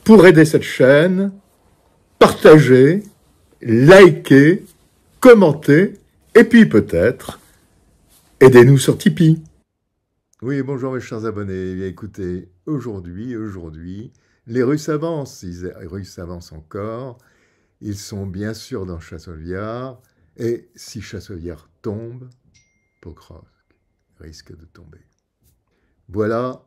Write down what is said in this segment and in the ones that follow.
pour aider cette chaîne, partagez, likez, commentez, et puis peut-être, aidez-nous sur Tipeee. Oui, bonjour mes chers abonnés. Eh bien, écoutez, aujourd'hui, les Russes avancent. Les Russes avancent encore. Ils sont bien sûr dans Chassovyar. Et si Chassovyar tombe, Pokrovsk risque de tomber. Voilà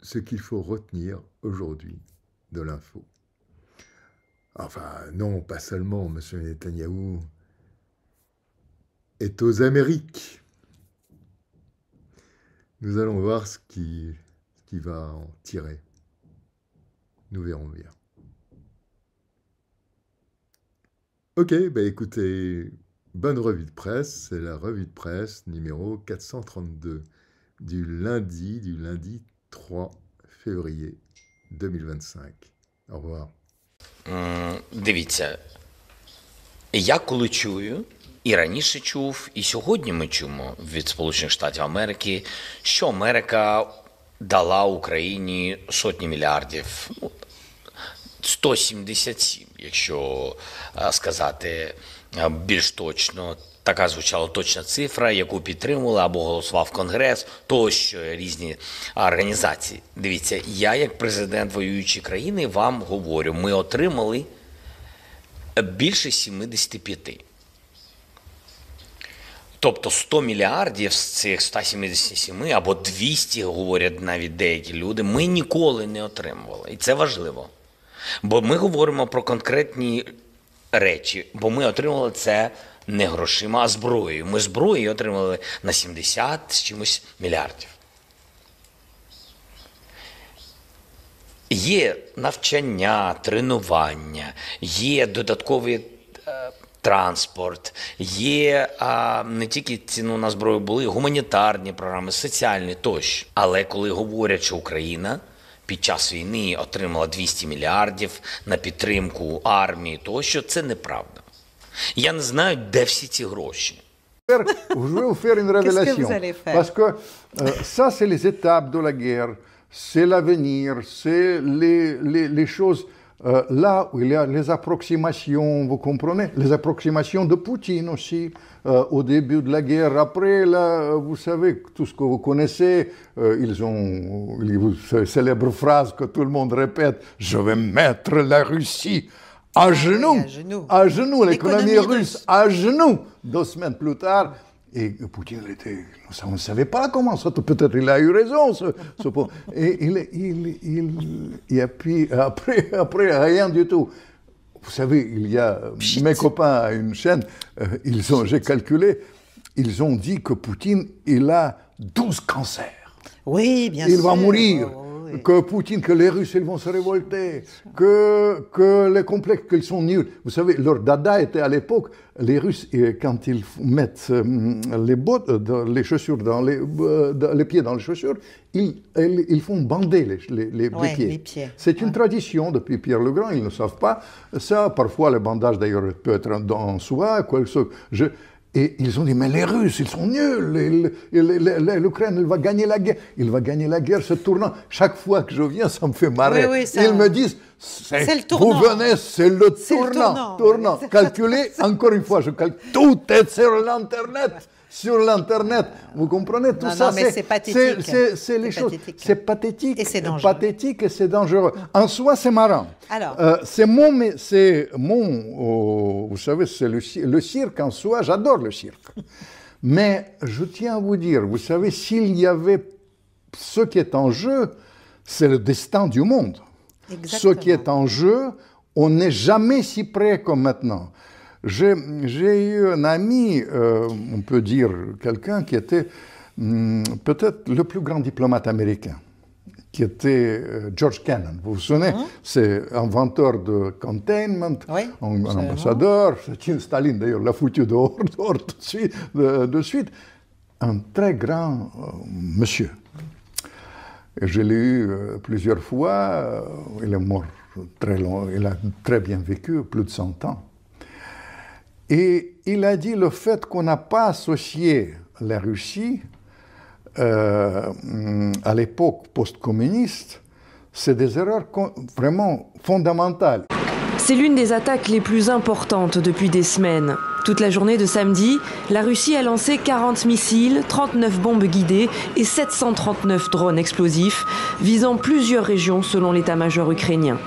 ce qu'il faut retenir aujourd'hui de l'info. Enfin, non, pas seulement, M. Netanyahou est aux Amériques. Nous allons voir ce qui va en tirer. Nous verrons bien. Ok, écoutez, bonne revue de presse. C'est la revue de presse numéro 432 du lundi 3 février 2025. Au revoir. Дивіться, я коли чую, і раніше чув, і сьогодні ми чуємо від Сполучених Штатів Америки, що Америка дала Україні сотні мільярдів, 177, якщо сказати більш точно. Така звучала точна цифра, яку підтримували або голосував Конгрес, тощо різні організації. Дивіться, я як президент воюючої країни вам говорю, ми отримали більше 75. Тобто 100 мільярдів з цих 177 або 200, говорять навіть деякі люди, ми ніколи не отримували. І це важливо. Бо ми говоримо про конкретні речі, бо ми отримали це не грошима, а зброєю. Ми зброєю отримали на 70 з чимось мільярдів. Є навчання, тренування, є додатковий транспорт, є не тільки ціну на зброю, були гуманітарні програми, соціальні тощо. Але коли говорять, що Україна під час війни отримала 200 мільярдів на підтримку армії тощо, це неправда. Я не знаю, де всі ці гроші. Je vais vous faire une révélation. Qu'est-ce que vous allez faire? Parce que ça, c'est les étapes de la guerre, c'est l'avenir, c'est les choses là où il y a les approximations, vous comprenez? Les approximations de Poutine aussi, au début de la guerre. Après, là, vous savez, tout ce que vous connaissez, ils ont cette célèbre phrase que tout le monde répète, « Je vais mettre la Russie à genoux, à genoux, l'économie russe, à genoux !» 2 semaines plus tard, et Poutine, on ne savait pas comment ça, peut-être il a eu raison, et puis après, rien du tout. Vous savez, il y a mes copains à une chaîne, j'ai calculé, ils ont dit que Poutine, il a 12 cancers. Oui, bien sûr. Il va mourir. Que Poutine, que les Russes, ils vont se révolter, que les complexes, qu'ils sont nuls. Vous savez, leur dada était à l'époque, les Russes, quand ils mettent les chaussures les pieds dans les chaussures, ils font bander les pieds. Les pieds. C'est une tradition depuis Pierre le Grand, ils ne savent pas ça. Parfois, le bandage, d'ailleurs, peut être en soie, Et ils ont dit, mais les Russes, ils sont nuls, l'Ukraine, elle va gagner la guerre. Il va gagner la guerre, ce tournant. Chaque fois que je viens, ça me fait marrer. Oui, ils me disent, c'est le tournant. Vous venez, c'est le tournant. Calculez, encore une fois, je calcule, tout est sur l'Internet. Sur l'Internet, vous comprenez tout ça? Non, mais c'est pathétique. C'est les choses. C'est pathétique. Et c'est dangereux. Pathétique et c'est dangereux. En soi, c'est marrant. Alors, vous savez, c'est le cirque en soi. J'adore le cirque. Mais je tiens à vous dire, vous savez, s'il y avait ce qui est en jeu, c'est le destin du monde. Exactement. Ce qui est en jeu, on n'est jamais si près comme maintenant. J'ai eu un ami, on peut dire quelqu'un qui était peut-être le plus grand diplomate américain, qui était George Kennan. Vous vous souvenez? C'est inventeur de containment, un ambassadeur. Staline, d'ailleurs, l'a foutu dehors de suite. Un très grand monsieur. Et je l'ai eu plusieurs fois. Il est mort très long. Il a très bien vécu, plus de 100 ans. Et il a dit le fait qu'on n'a pas associé la Russie à l'époque post-communiste, C'est des erreurs vraiment fondamentales. C'est l'une des attaques les plus importantes depuis des semaines. Toute la journée de samedi, la Russie a lancé 40 missiles, 39 bombes guidées et 739 drones explosifs, visant plusieurs régions selon l'état-major ukrainien.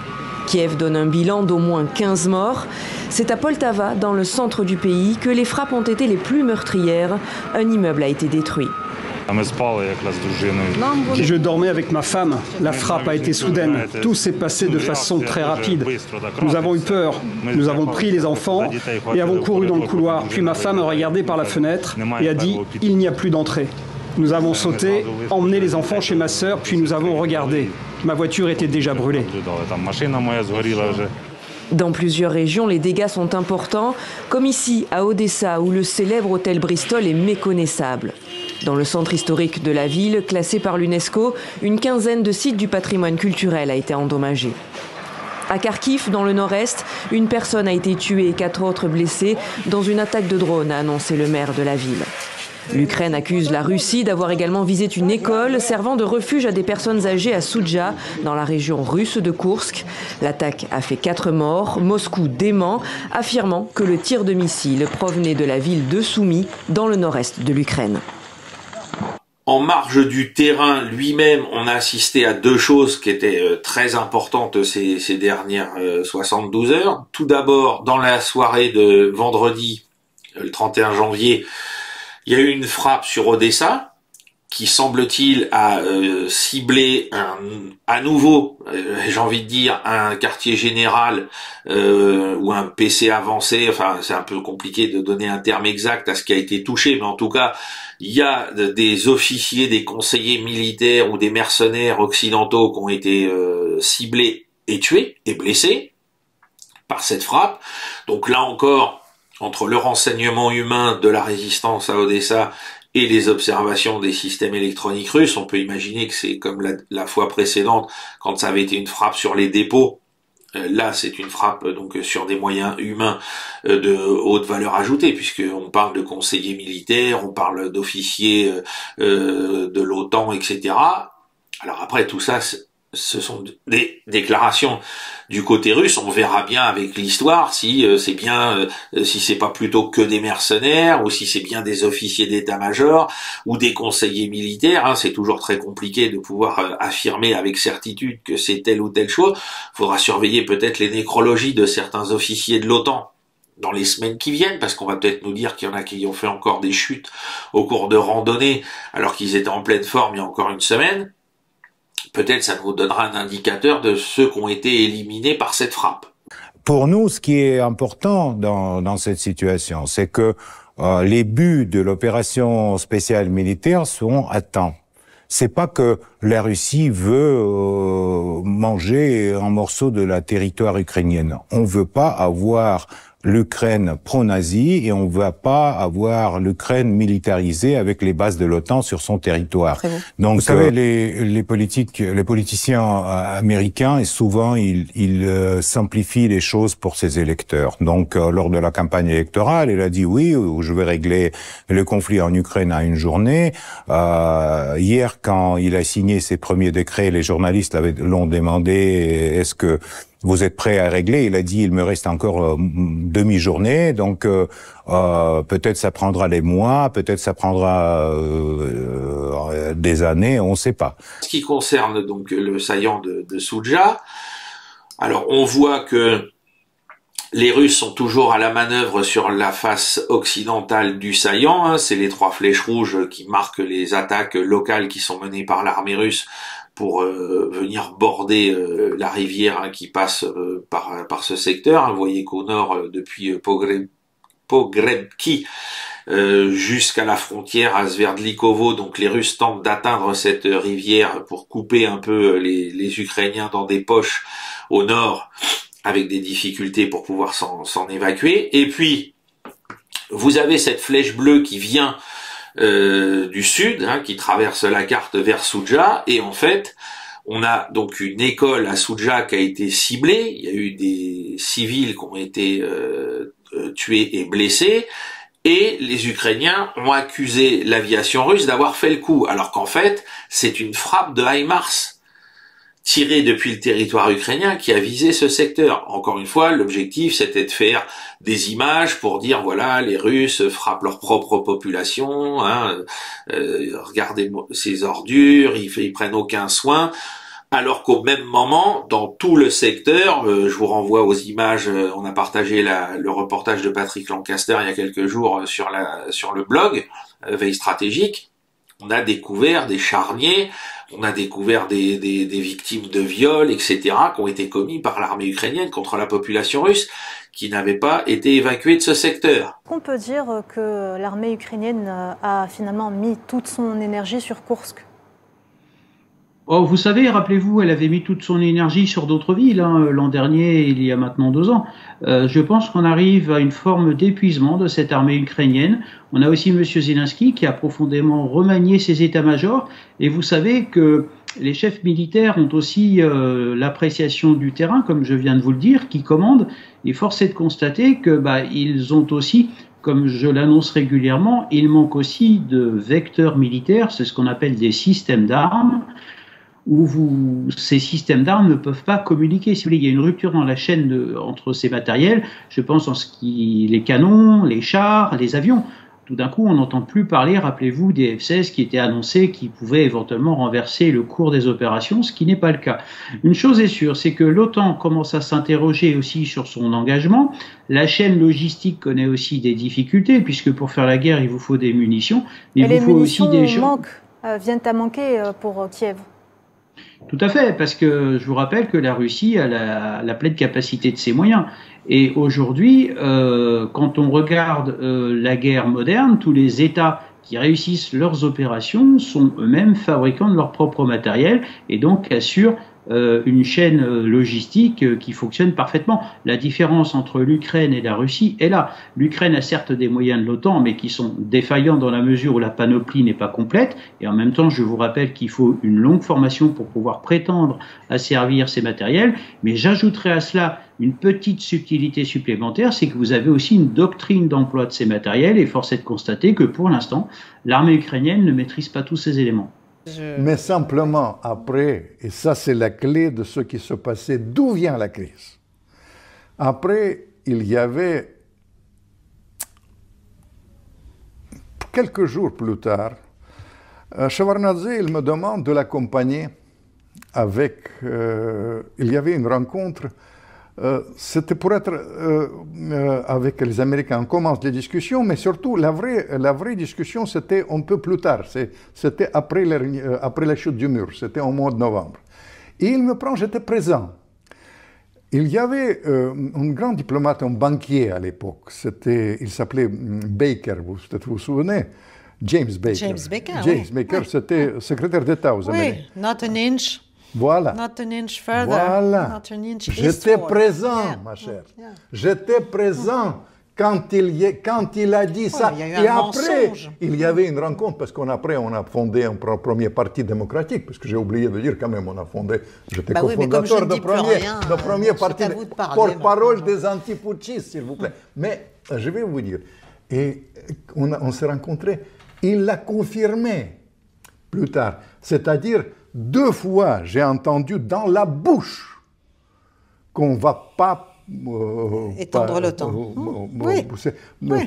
Kiev donne un bilan d'au moins 15 morts. C'est à Poltava, dans le centre du pays, que les frappes ont été les plus meurtrières. Un immeuble a été détruit. Je dormais avec ma femme. La frappe a été soudaine. Tout s'est passé de façon très rapide. Nous avons eu peur. Nous avons pris les enfants et avons couru dans le couloir. Puis ma femme a regardé par la fenêtre et a dit « Il n'y a plus d'entrée ». Nous avons sauté, emmené les enfants chez ma sœur, puis nous avons regardé. Ma voiture était déjà brûlée. Dans plusieurs régions, les dégâts sont importants, comme ici à Odessa, où le célèbre hôtel Bristol est méconnaissable. Dans le centre historique de la ville, classé par l'UNESCO, une quinzaine de sites du patrimoine culturel a été endommagée. À Kharkiv, dans le nord-est, une personne a été tuée et 4 autres blessées dans une attaque de drone, a annoncé le maire de la ville. L'Ukraine accuse la Russie d'avoir également visé une école servant de refuge à des personnes âgées à Soudja, dans la région russe de Koursk. L'attaque a fait 4 morts. Moscou dément, affirmant que le tir de missile provenait de la ville de Soumy, dans le nord-est de l'Ukraine. En marge du terrain lui-même, on a assisté à 2 choses qui étaient très importantes ces dernières 72 heures. Tout d'abord, dans la soirée de vendredi, le 31 janvier, il y a eu une frappe sur Odessa qui, semble-t-il, a ciblé à nouveau, j'ai envie de dire, un quartier général ou un PC avancé. Enfin, c'est un peu compliqué de donner un terme exact à ce qui a été touché, mais en tout cas, il y a des officiers, des conseillers militaires ou des mercenaires occidentaux qui ont été ciblés et tués et blessés par cette frappe. Donc là encore, entre le renseignement humain de la résistance à Odessa et les observations des systèmes électroniques russes, on peut imaginer que c'est comme la fois précédente, quand ça avait été une frappe sur les dépôts. Là, c'est une frappe donc sur des moyens humains de haute valeur ajoutée, puisqu'on parle de conseillers militaires, on parle d'officiers de l'OTAN, etc. Alors après, tout ça, ce sont des déclarations du côté russe. On verra bien avec l'histoire si c'est bien, si c'est pas plutôt que des mercenaires ou si c'est bien des officiers d'état-major ou des conseillers militaires. Hein. C'est toujours très compliqué de pouvoir affirmer avec certitude que c'est telle ou telle chose. Faudra surveiller peut-être les nécrologies de certains officiers de l'OTAN dans les semaines qui viennent, parce qu'on va peut-être nous dire qu'il y en a qui ont fait encore des chutes au cours de randonnées alors qu'ils étaient en pleine forme il y a encore une semaine. Peut-être ça nous donnera un indicateur de ceux qui ont été éliminés par cette frappe. Pour nous, ce qui est important dans cette situation, c'est que les buts de l'opération spéciale militaire seront atteints. C'est pas que la Russie veut manger un morceau de la territoire ukrainienne. On veut pas avoir l'Ukraine pro-nazie et on ne va pas avoir l'Ukraine militarisée avec les bases de l'OTAN sur son territoire. Donc, vous savez, les politiciens américains, et souvent, ils simplifient les choses pour ses électeurs. Donc, lors de la campagne électorale, il a dit oui, je vais régler le conflit en Ukraine à une journée. Hier, quand il a signé ses premiers décrets, les journalistes l'ont demandé, est-ce que vous êtes prêt à régler? Il a dit, il me reste encore demi-journée, donc peut-être ça prendra des mois, peut-être ça prendra des années, on ne sait pas. Ce qui concerne donc le saillant de Soudja, alors on voit que les Russes sont toujours à la manœuvre sur la face occidentale du saillant. Hein. C'est les 3 flèches rouges qui marquent les attaques locales qui sont menées par l'armée russe pour venir border la rivière qui passe par ce secteur. Hein. Vous voyez qu'au nord, depuis Pogrebki jusqu'à la frontière à Sverdlikovo, donc les Russes tentent d'atteindre cette rivière pour couper un peu les Ukrainiens dans des poches au nord, avec des difficultés pour pouvoir s'en évacuer. Et puis, vous avez cette flèche bleue qui vient du sud, hein, qui traverse la carte vers Soudja, et en fait, on a donc une école à Soudja qui a été ciblée. Il y a eu des civils qui ont été tués et blessés, et les Ukrainiens ont accusé l'aviation russe d'avoir fait le coup, alors qu'en fait, c'est une frappe de HIMARS tiré depuis le territoire ukrainien qui a visé ce secteur. Encore une fois, l'objectif c'était de faire des images pour dire voilà, les Russes frappent leur propre population, hein, regardez ces ordures, ils prennent aucun soin. Alors qu'au même moment, dans tout le secteur, je vous renvoie aux images, on a partagé le reportage de Patrick Lancaster il y a quelques jours sur le blog Veille Stratégique, on a découvert des charniers, on a découvert des victimes de viols, etc., qui ont été commis par l'armée ukrainienne contre la population russe, qui n'avait pas été évacuée de ce secteur. On peut dire que l'armée ukrainienne a finalement mis toute son énergie sur Koursk. Oh, vous savez, rappelez-vous, elle avait mis toute son énergie sur d'autres villes, hein, l'an dernier, il y a maintenant 2 ans. Je pense qu'on arrive à une forme d'épuisement de cette armée ukrainienne. On a aussi M. Zelensky qui a profondément remanié ses états-majors. Et vous savez que les chefs militaires ont aussi l'appréciation du terrain, comme je viens de vous le dire, qui commandent. Et force est de constater que ils ont aussi, comme je l'annonce régulièrement, il manque aussi de vecteurs militaires, c'est ce qu'on appelle des systèmes d'armes, où ces systèmes d'armes ne peuvent pas communiquer. Si vous voulez, il y a une rupture dans la chaîne entre ces matériels. Je pense les canons, les chars, les avions. Tout d'un coup, on n'entend plus parler, rappelez-vous, des F-16 qui étaient annoncés, qui pouvaient éventuellement renverser le cours des opérations, ce qui n'est pas le cas. Une chose est sûre, c'est que l'OTAN commence à s'interroger aussi sur son engagement. La chaîne logistique connaît aussi des difficultés, puisque pour faire la guerre, il vous faut des munitions. Mais il vous faut aussi des gens. Viennent à manquer pour Kiev. Tout à fait, parce que je vous rappelle que la Russie a la pleine capacité de ses moyens. Et aujourd'hui, quand on regarde la guerre moderne, tous les États qui réussissent leurs opérations sont eux-mêmes fabricants de leur propre matériel et donc assurent une chaîne logistique qui fonctionne parfaitement. La différence entre l'Ukraine et la Russie est là. L'Ukraine a certes des moyens de l'OTAN, mais qui sont défaillants dans la mesure où la panoplie n'est pas complète. Et en même temps, je vous rappelle qu'il faut une longue formation pour pouvoir prétendre à servir ces matériels. Mais j'ajouterai à cela une petite subtilité supplémentaire, c'est que vous avez aussi une doctrine d'emploi de ces matériels et force est de constater que pour l'instant, l'armée ukrainienne ne maîtrise pas tous ces éléments. Mais simplement après, et ça c'est la clé de ce qui se passait, d'où vient la crise. Après, il y avait, quelques jours plus tard, Shevardnadze, il me demande de l'accompagner avec, il y avait une rencontre, c'était pour être avec les Américains. On commence les discussions, mais surtout la vraie discussion, c'était un peu plus tard. C'était après la chute du mur, c'était au mois de novembre. Et il me prend, j'étais présent. Il y avait un grand diplomate, un banquier à l'époque. Il s'appelait Baker, vous vous souvenez? James Baker. James Baker, James Baker, c'était secrétaire d'État aux Américains. Oui, not an inch. Voilà. Not an inch further. Voilà. Not an inch J'étais présent, ma chère. J'étais présent quand il a dit ça. Et après, il y avait une rencontre, parce qu'après, on a fondé un premier parti démocratique, parce que j'ai oublié de dire quand même, on a fondé, j'étais cofondateur de premier parti, porte-parole des antiputschistes, s'il vous plaît. Mais je vais vous dire, et on s'est rencontrés, il l'a confirmé plus tard, c'est-à-dire 2 fois, j'ai entendu dans la bouche qu'on ne va pas étendre l'OTAN.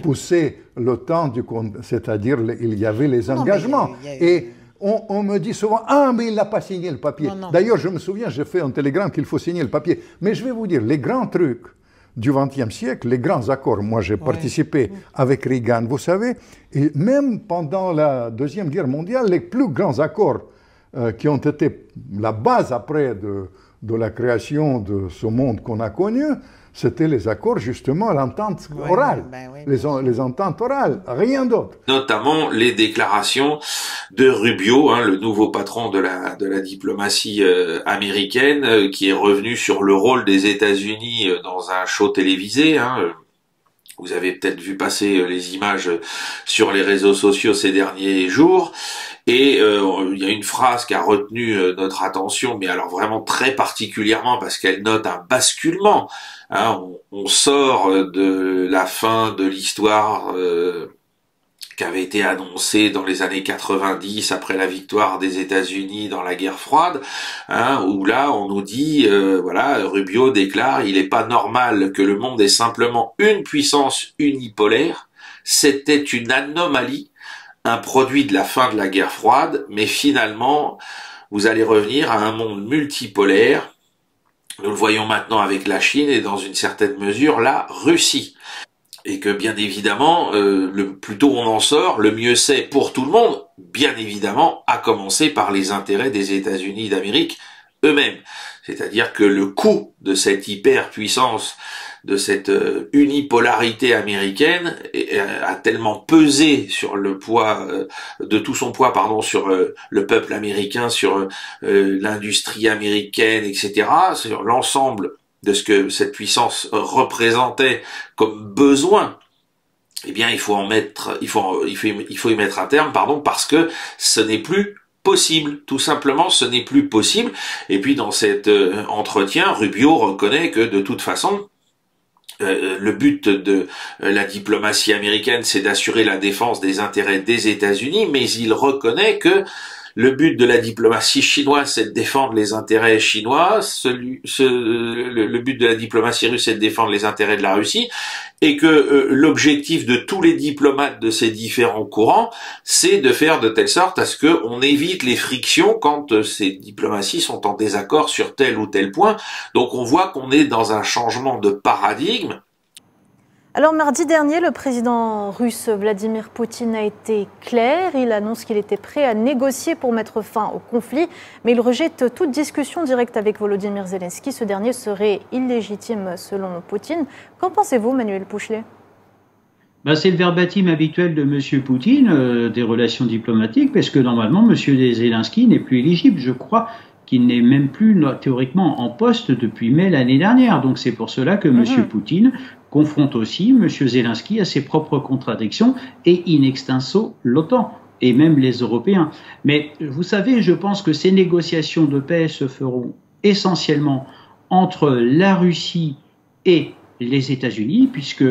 Pousser l'OTAN, c'est-à-dire il y avait les engagements. Et on me dit souvent, ah, mais il n'a pas signé le papier. D'ailleurs, je me souviens, j'ai fait un télégramme qu'il faut signer le papier. Mais je vais vous dire, les grands trucs du XXe siècle, les grands accords, moi j'ai participé avec Reagan, vous savez, et même pendant la Deuxième Guerre mondiale, les plus grands accords qui ont été la base après de la création de ce monde qu'on a connu, c'était les accords justement à l'entente orale, les ententes orales, rien d'autre. Notamment les déclarations de Rubio, le nouveau patron de la diplomatie américaine, qui est revenu sur le rôle des États-Unis dans un show télévisé. Vous avez peut-être vu passer les images sur les réseaux sociaux ces derniers jours. Et il y a une phrase qui a retenu notre attention, mais alors vraiment très particulièrement parce qu'elle note un basculement. On sort de la fin de l'histoire qui avait été annoncé dans les années 90 après la victoire des États-Unis dans la guerre froide, hein, où là on nous dit, voilà, Rubio déclare, il n'est pas normal que le monde ait simplement une puissance unipolaire, c'était une anomalie, un produit de la fin de la guerre froide, mais finalement vous allez revenir à un monde multipolaire. Nous le voyons maintenant avec la Chine et dans une certaine mesure la Russie. Et que bien évidemment, le plus tôt on en sort, le mieux c'est pour tout le monde, bien évidemment, à commencer par les intérêts des États-Unis d'Amérique eux-mêmes. C'est-à-dire que le coût de cette hyperpuissance, de cette unipolarité américaine a tellement pesé sur le poids, de tout son poids, pardon, sur le peuple américain, sur l'industrie américaine, etc., sur l'ensemble de ce que cette puissance représentait comme besoin, eh bien, il faut y mettre un terme, pardon, parce que ce n'est plus possible. Tout simplement, ce n'est plus possible. Et puis, dans cet entretien, Rubio reconnaît que, de toute façon, le but de la diplomatie américaine, c'est d'assurer la défense des intérêts des États-Unis, mais il reconnaît que le but de la diplomatie chinoise, c'est de défendre les intérêts chinois. Le but de la diplomatie russe, c'est de défendre les intérêts de la Russie. Et que l'objectif de tous les diplomates de ces différents courants, c'est de faire de telle sorte à ce qu'on évite les frictions quand ces diplomaties sont en désaccord sur tel ou tel point. Donc on voit qu'on est dans un changement de paradigme. Alors mardi dernier, le président russe Vladimir Poutine a été clair. Il annonce qu'il était prêt à négocier pour mettre fin au conflit, mais il rejette toute discussion directe avec Volodymyr Zelensky. Ce dernier serait illégitime selon Poutine. Qu'en pensez-vous, Manuel Pouchelet ? C'est le verbatim habituel de M. Poutine, des relations diplomatiques, parce que normalement, M. Zelensky n'est plus éligible. Je crois qu'il n'est même plus théoriquement en poste depuis mai l'année dernière. Donc c'est pour cela que M. Poutine confronte aussi M. Zelensky à ses propres contradictions et in extenso l'OTAN et même les Européens. Mais vous savez, je pense que ces négociations de paix se feront essentiellement entre la Russie et les États-Unis, puisque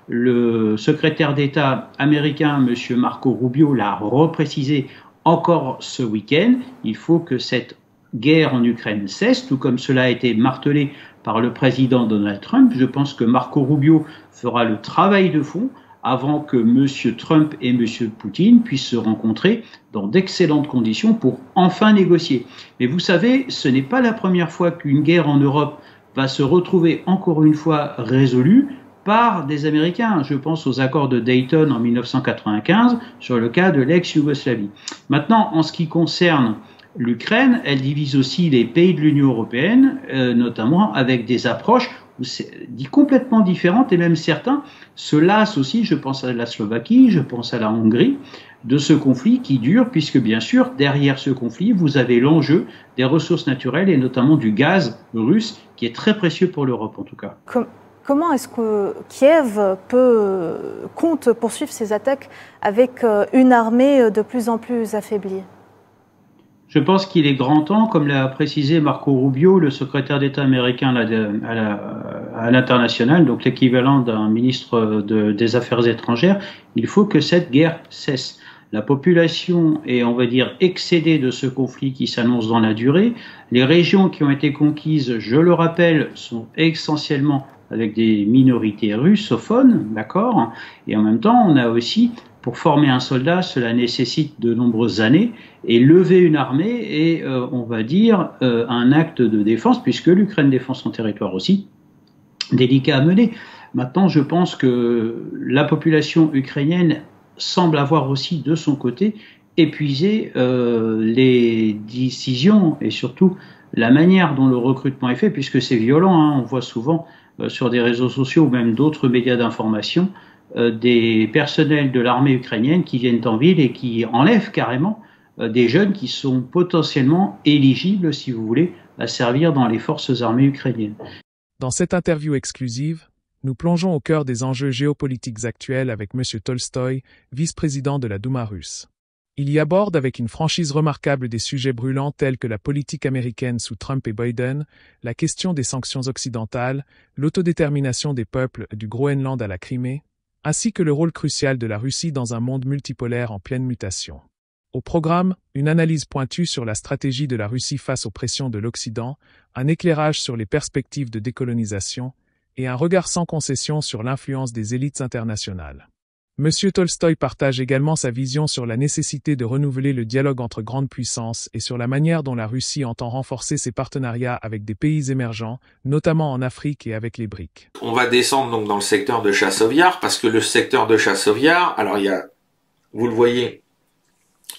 le secrétaire d'État américain, M. Marco Rubio, l'a reprécisé encore ce week-end. Il faut que cette guerre en Ukraine cesse, tout comme cela a été martelé par le président Donald Trump. Je pense que Marco Rubio fera le travail de fond avant que M. Trump et M. Poutine puissent se rencontrer dans d'excellentes conditions pour enfin négocier. Mais vous savez, ce n'est pas la première fois qu'une guerre en Europe va se retrouver encore une fois résolue par des Américains. Je pense aux accords de Dayton en 1995 sur le cas de l'ex-Yougoslavie. Maintenant, en ce qui concerne l'Ukraine, elle divise aussi les pays de l'Union européenne, notamment avec des approches complètement différentes, et même certains se lassent aussi, je pense à la Slovaquie, je pense à la Hongrie, de ce conflit qui dure, puisque bien sûr, derrière ce conflit, vous avez l'enjeu des ressources naturelles et notamment du gaz russe, qui est très précieux pour l'Europe en tout cas. Comment est-ce que Kiev compte poursuivre ses attaques avec une armée de plus en plus affaiblie ? Je pense qu'il est grand temps, comme l'a précisé Marco Rubio, le secrétaire d'État américain à l'international, donc l'équivalent d'un ministre des Affaires étrangères, il faut que cette guerre cesse. La population est, on va dire, excédée de ce conflit qui s'annonce dans la durée. Les régions qui ont été conquises, je le rappelle, sont essentiellement avec des minorités russophones, d'accord ? Et en même temps, on a aussi, pour former un soldat, cela nécessite de nombreuses années, et lever une armée est, on va dire, un acte de défense, puisque l'Ukraine défend son territoire aussi, délicat à mener. Maintenant, je pense que la population ukrainienne semble avoir aussi, de son côté, épuisé les décisions et surtout la manière dont le recrutement est fait, puisque c'est violent, hein, on voit souvent sur des réseaux sociaux ou même d'autres médias d'information des personnels de l'armée ukrainienne qui viennent en ville et qui enlèvent carrément des jeunes qui sont potentiellement éligibles, si vous voulez, à servir dans les forces armées ukrainiennes. Dans cette interview exclusive, nous plongeons au cœur des enjeux géopolitiques actuels avec M. Tolstoï, vice-président de la Douma russe. Il y aborde avec une franchise remarquable des sujets brûlants tels que la politique américaine sous Trump et Biden, la question des sanctions occidentales, l'autodétermination des peuples du Groenland à la Crimée, ainsi que le rôle crucial de la Russie dans un monde multipolaire en pleine mutation. Au programme, une analyse pointue sur la stratégie de la Russie face aux pressions de l'Occident, un éclairage sur les perspectives de décolonisation et un regard sans concession sur l'influence des élites internationales. Monsieur Tolstoï partage également sa vision sur la nécessité de renouveler le dialogue entre grandes puissances et sur la manière dont la Russie entend renforcer ses partenariats avec des pays émergents, notamment en Afrique et avec les BRICS. On va descendre donc dans le secteur de Chassovyar, parce que le secteur de Chassovyar, alors il y a, vous le voyez,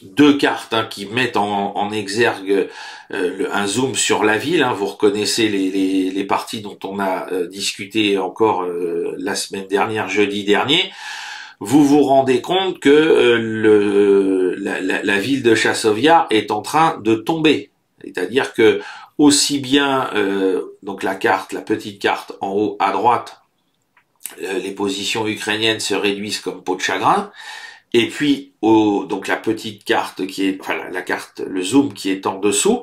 deux cartes qui mettent en exergue un zoom sur la ville. Vous reconnaissez les parties dont on a discuté encore la semaine dernière, jeudi dernier. Vous vous rendez compte que la ville de Chassovyar est en train de tomber. C'est-à-dire que aussi bien donc la petite carte en haut à droite, les positions ukrainiennes se réduisent comme peau de chagrin. Et puis donc la petite carte qui est, la carte, le zoom qui est en dessous,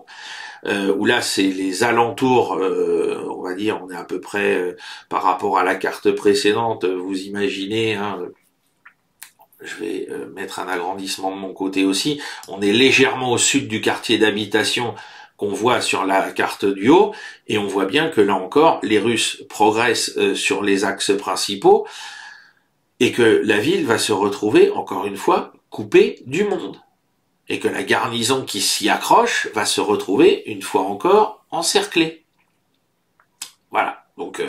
où là c'est les alentours, on va dire, on est à peu près par rapport à la carte précédente, vous imaginez. Je vais mettre un agrandissement de mon côté aussi. On est légèrement au sud du quartier d'habitation qu'on voit sur la carte du haut, et on voit bien que là encore, les Russes progressent sur les axes principaux, et que la ville va se retrouver, encore une fois, coupée du monde. Et que la garnison qui s'y accroche va se retrouver, une fois encore, encerclée. Voilà, donc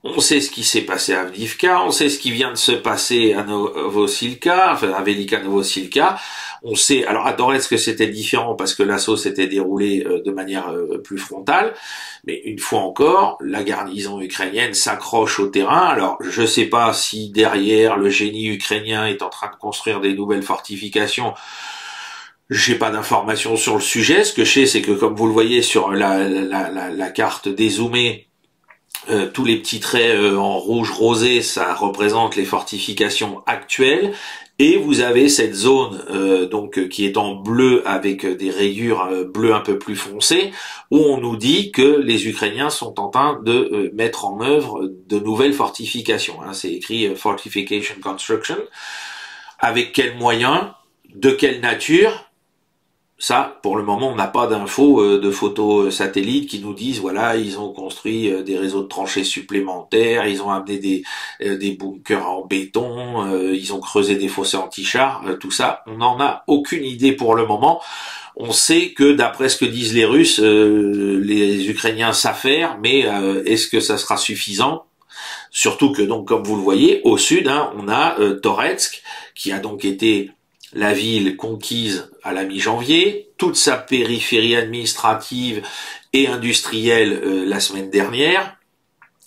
on sait ce qui s'est passé à Avdiivka, on sait ce qui vient de se passer à Novosilka, à Velika Novosilka. On sait, alors à Donetsk c'était différent parce que l'assaut s'était déroulé de manière plus frontale, mais une fois encore, la garnison ukrainienne s'accroche au terrain. Alors je sais pas si derrière le génie ukrainien est en train de construire des nouvelles fortifications. J'ai pas d'informations sur le sujet. Ce que je sais, c'est que comme vous le voyez sur la carte dézoomée, tous les petits traits en rouge rosé, ça représente les fortifications actuelles, et vous avez cette zone donc qui est en bleu avec des rayures bleues un peu plus foncées, où on nous dit que les Ukrainiens sont en train de mettre en œuvre de nouvelles fortifications. C'est écrit Fortification Construction. Avec quels moyens, de quelle nature? Ça, pour le moment, on n'a pas d'infos de photos satellites qui nous disent, voilà, ils ont construit des réseaux de tranchées supplémentaires, ils ont amené des bunkers en béton, ils ont creusé des fossés anti-chars, tout ça, on n'en a aucune idée pour le moment. On sait que, d'après ce que disent les Russes, les Ukrainiens savent faire, mais est-ce que ça sera suffisant? Surtout que, donc, comme vous le voyez, au sud, on a Toretsk, qui a donc été la ville conquise à la mi-janvier, toute sa périphérie administrative et industrielle la semaine dernière,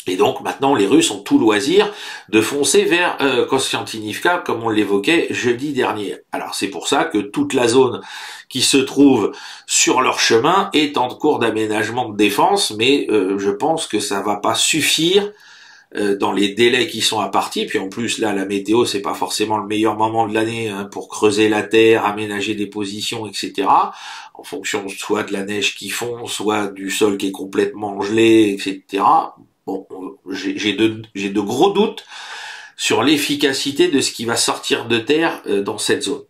et donc maintenant les Russes ont tout loisir de foncer vers Kostiantynivka, comme on l'évoquait jeudi dernier. Alors c'est pour ça que toute la zone qui se trouve sur leur chemin est en cours d'aménagement de défense, mais je pense que ça va pas suffire dans les délais qui sont impartis. Puis en plus là, la météo, c'est pas forcément le meilleur moment de l'année pour creuser la terre, aménager des positions, etc. En fonction soit de la neige qui fond, soit du sol qui est complètement gelé, etc. Bon, j'ai de gros doutes sur l'efficacité de ce qui va sortir de terre dans cette zone.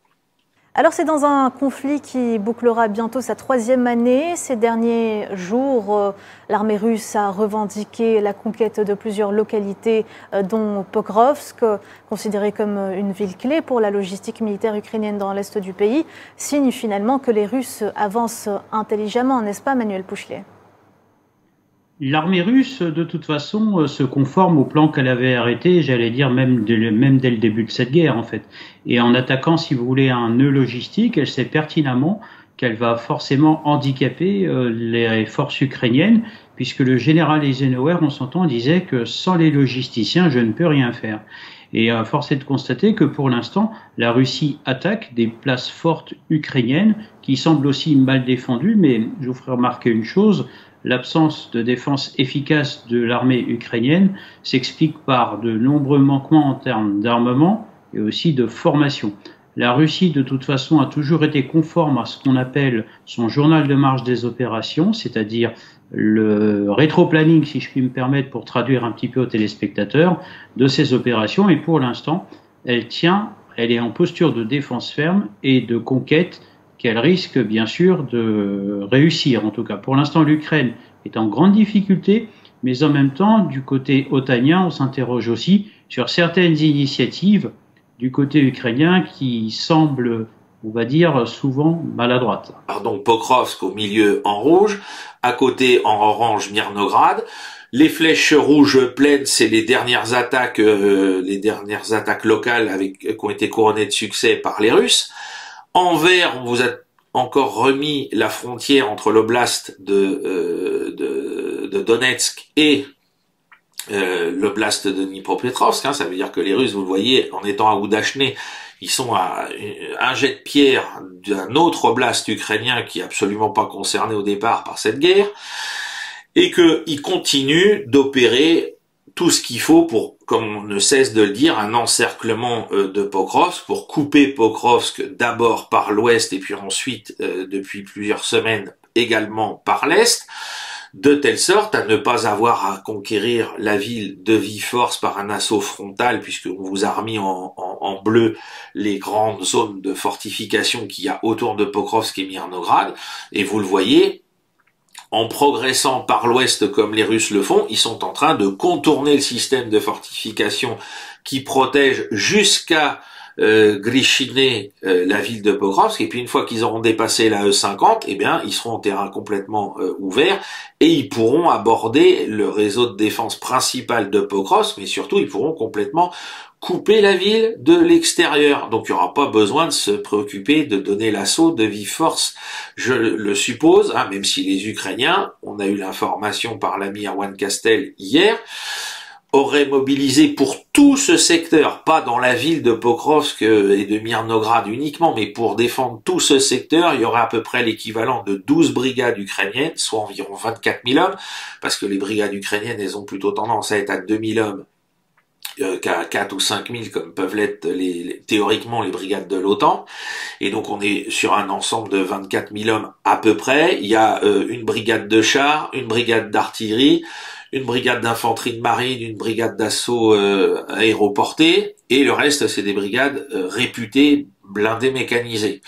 Alors c'est dans un conflit qui bouclera bientôt sa 3e année. Ces derniers jours, l'armée russe a revendiqué la conquête de plusieurs localités, dont Pokrovsk, considérée comme une ville clé pour la logistique militaire ukrainienne dans l'est du pays, signe finalement que les Russes avancent intelligemment, n'est-ce pas, Manuel Pouchelet ? L'armée russe, de toute façon, se conforme au plan qu'elle avait arrêté, j'allais dire même dès le début de cette guerre, en fait. Et en attaquant, si vous voulez, un nœud logistique, elle sait pertinemment qu'elle va forcément handicaper les forces ukrainiennes, puisque le général Eisenhower, on s'entend, disait que sans les logisticiens, je ne peux rien faire. Et force est de constater que pour l'instant, la Russie attaque des places fortes ukrainiennes qui semblent aussi mal défendues, mais je vous ferai remarquer une chose, l'absence de défense efficace de l'armée ukrainienne s'explique par de nombreux manquements en termes d'armement et aussi de formation. La Russie, de toute façon, a toujours été conforme à ce qu'on appelle son journal de marche des opérations, c'est-à-dire le rétro-planning, si je puis me permettre, pour traduire un petit peu aux téléspectateurs, de ces opérations. Et pour l'instant, elle est en posture de défense ferme et de conquête qu'elle risque bien sûr de réussir. En tout cas, pour l'instant, l'Ukraine est en grande difficulté, mais en même temps, du côté otanien, on s'interroge aussi sur certaines initiatives du côté ukrainien qui semblent, on va dire, souvent maladroites. Donc Pokrovsk au milieu en rouge, à côté en orange Mirnograd. Les flèches rouges pleines, c'est les dernières attaques locales qui ont été couronnées de succès par les Russes. En vert, on vous a encore remis la frontière entre l'oblast de Donetsk et l'oblast de Dnipropetrovsk. Ça veut dire que les Russes, vous le voyez, en étant à Oudachne, ils sont à un jet de pierre d'un autre oblast ukrainien qui est absolument pas concerné au départ par cette guerre, et qu'ils continuent d'opérer tout ce qu'il faut pour, comme on ne cesse de le dire, un encerclement de Pokrovsk, pour couper Pokrovsk d'abord par l'ouest et puis ensuite, depuis plusieurs semaines, également par l'est, de telle sorte à ne pas avoir à conquérir la ville de vive force par un assaut frontal, puisqu'on vous a remis en bleu les grandes zones de fortification qu'il y a autour de Pokrovsk et Mirnograd, et vous le voyez, en progressant par l'ouest comme les Russes le font, ils sont en train de contourner le système de fortification qui protège jusqu'à Grishine, la ville de Pokrovsk, et puis une fois qu'ils auront dépassé la E50, eh bien, ils seront en terrain complètement ouvert, et ils pourront aborder le réseau de défense principal de Pokrovsk, mais surtout, ils pourront complètement couper la ville de l'extérieur. Donc, il n'y aura pas besoin de se préoccuper de donner l'assaut de vive force, je le suppose, même si les Ukrainiens, on a eu l'information par l'ami Erwan Castel hier, aurait mobilisé pour tout ce secteur, pas dans la ville de Pokrovsk et de Mirnograd uniquement, mais pour défendre tout ce secteur, il y aurait à peu près l'équivalent de 12 brigades ukrainiennes, soit environ 24 000 hommes, parce que les brigades ukrainiennes, elles ont plutôt tendance à être à 2 000 hommes qu'à 4 ou 5 000, comme peuvent l'être théoriquement les brigades de l'OTAN. Et donc on est sur un ensemble de 24 000 hommes à peu près. Il y a une brigade de chars, une brigade d'artillerie, une brigade d'infanterie de marine, une brigade d'assaut aéroportée, et le reste, c'est des brigades réputées blindées mécanisées.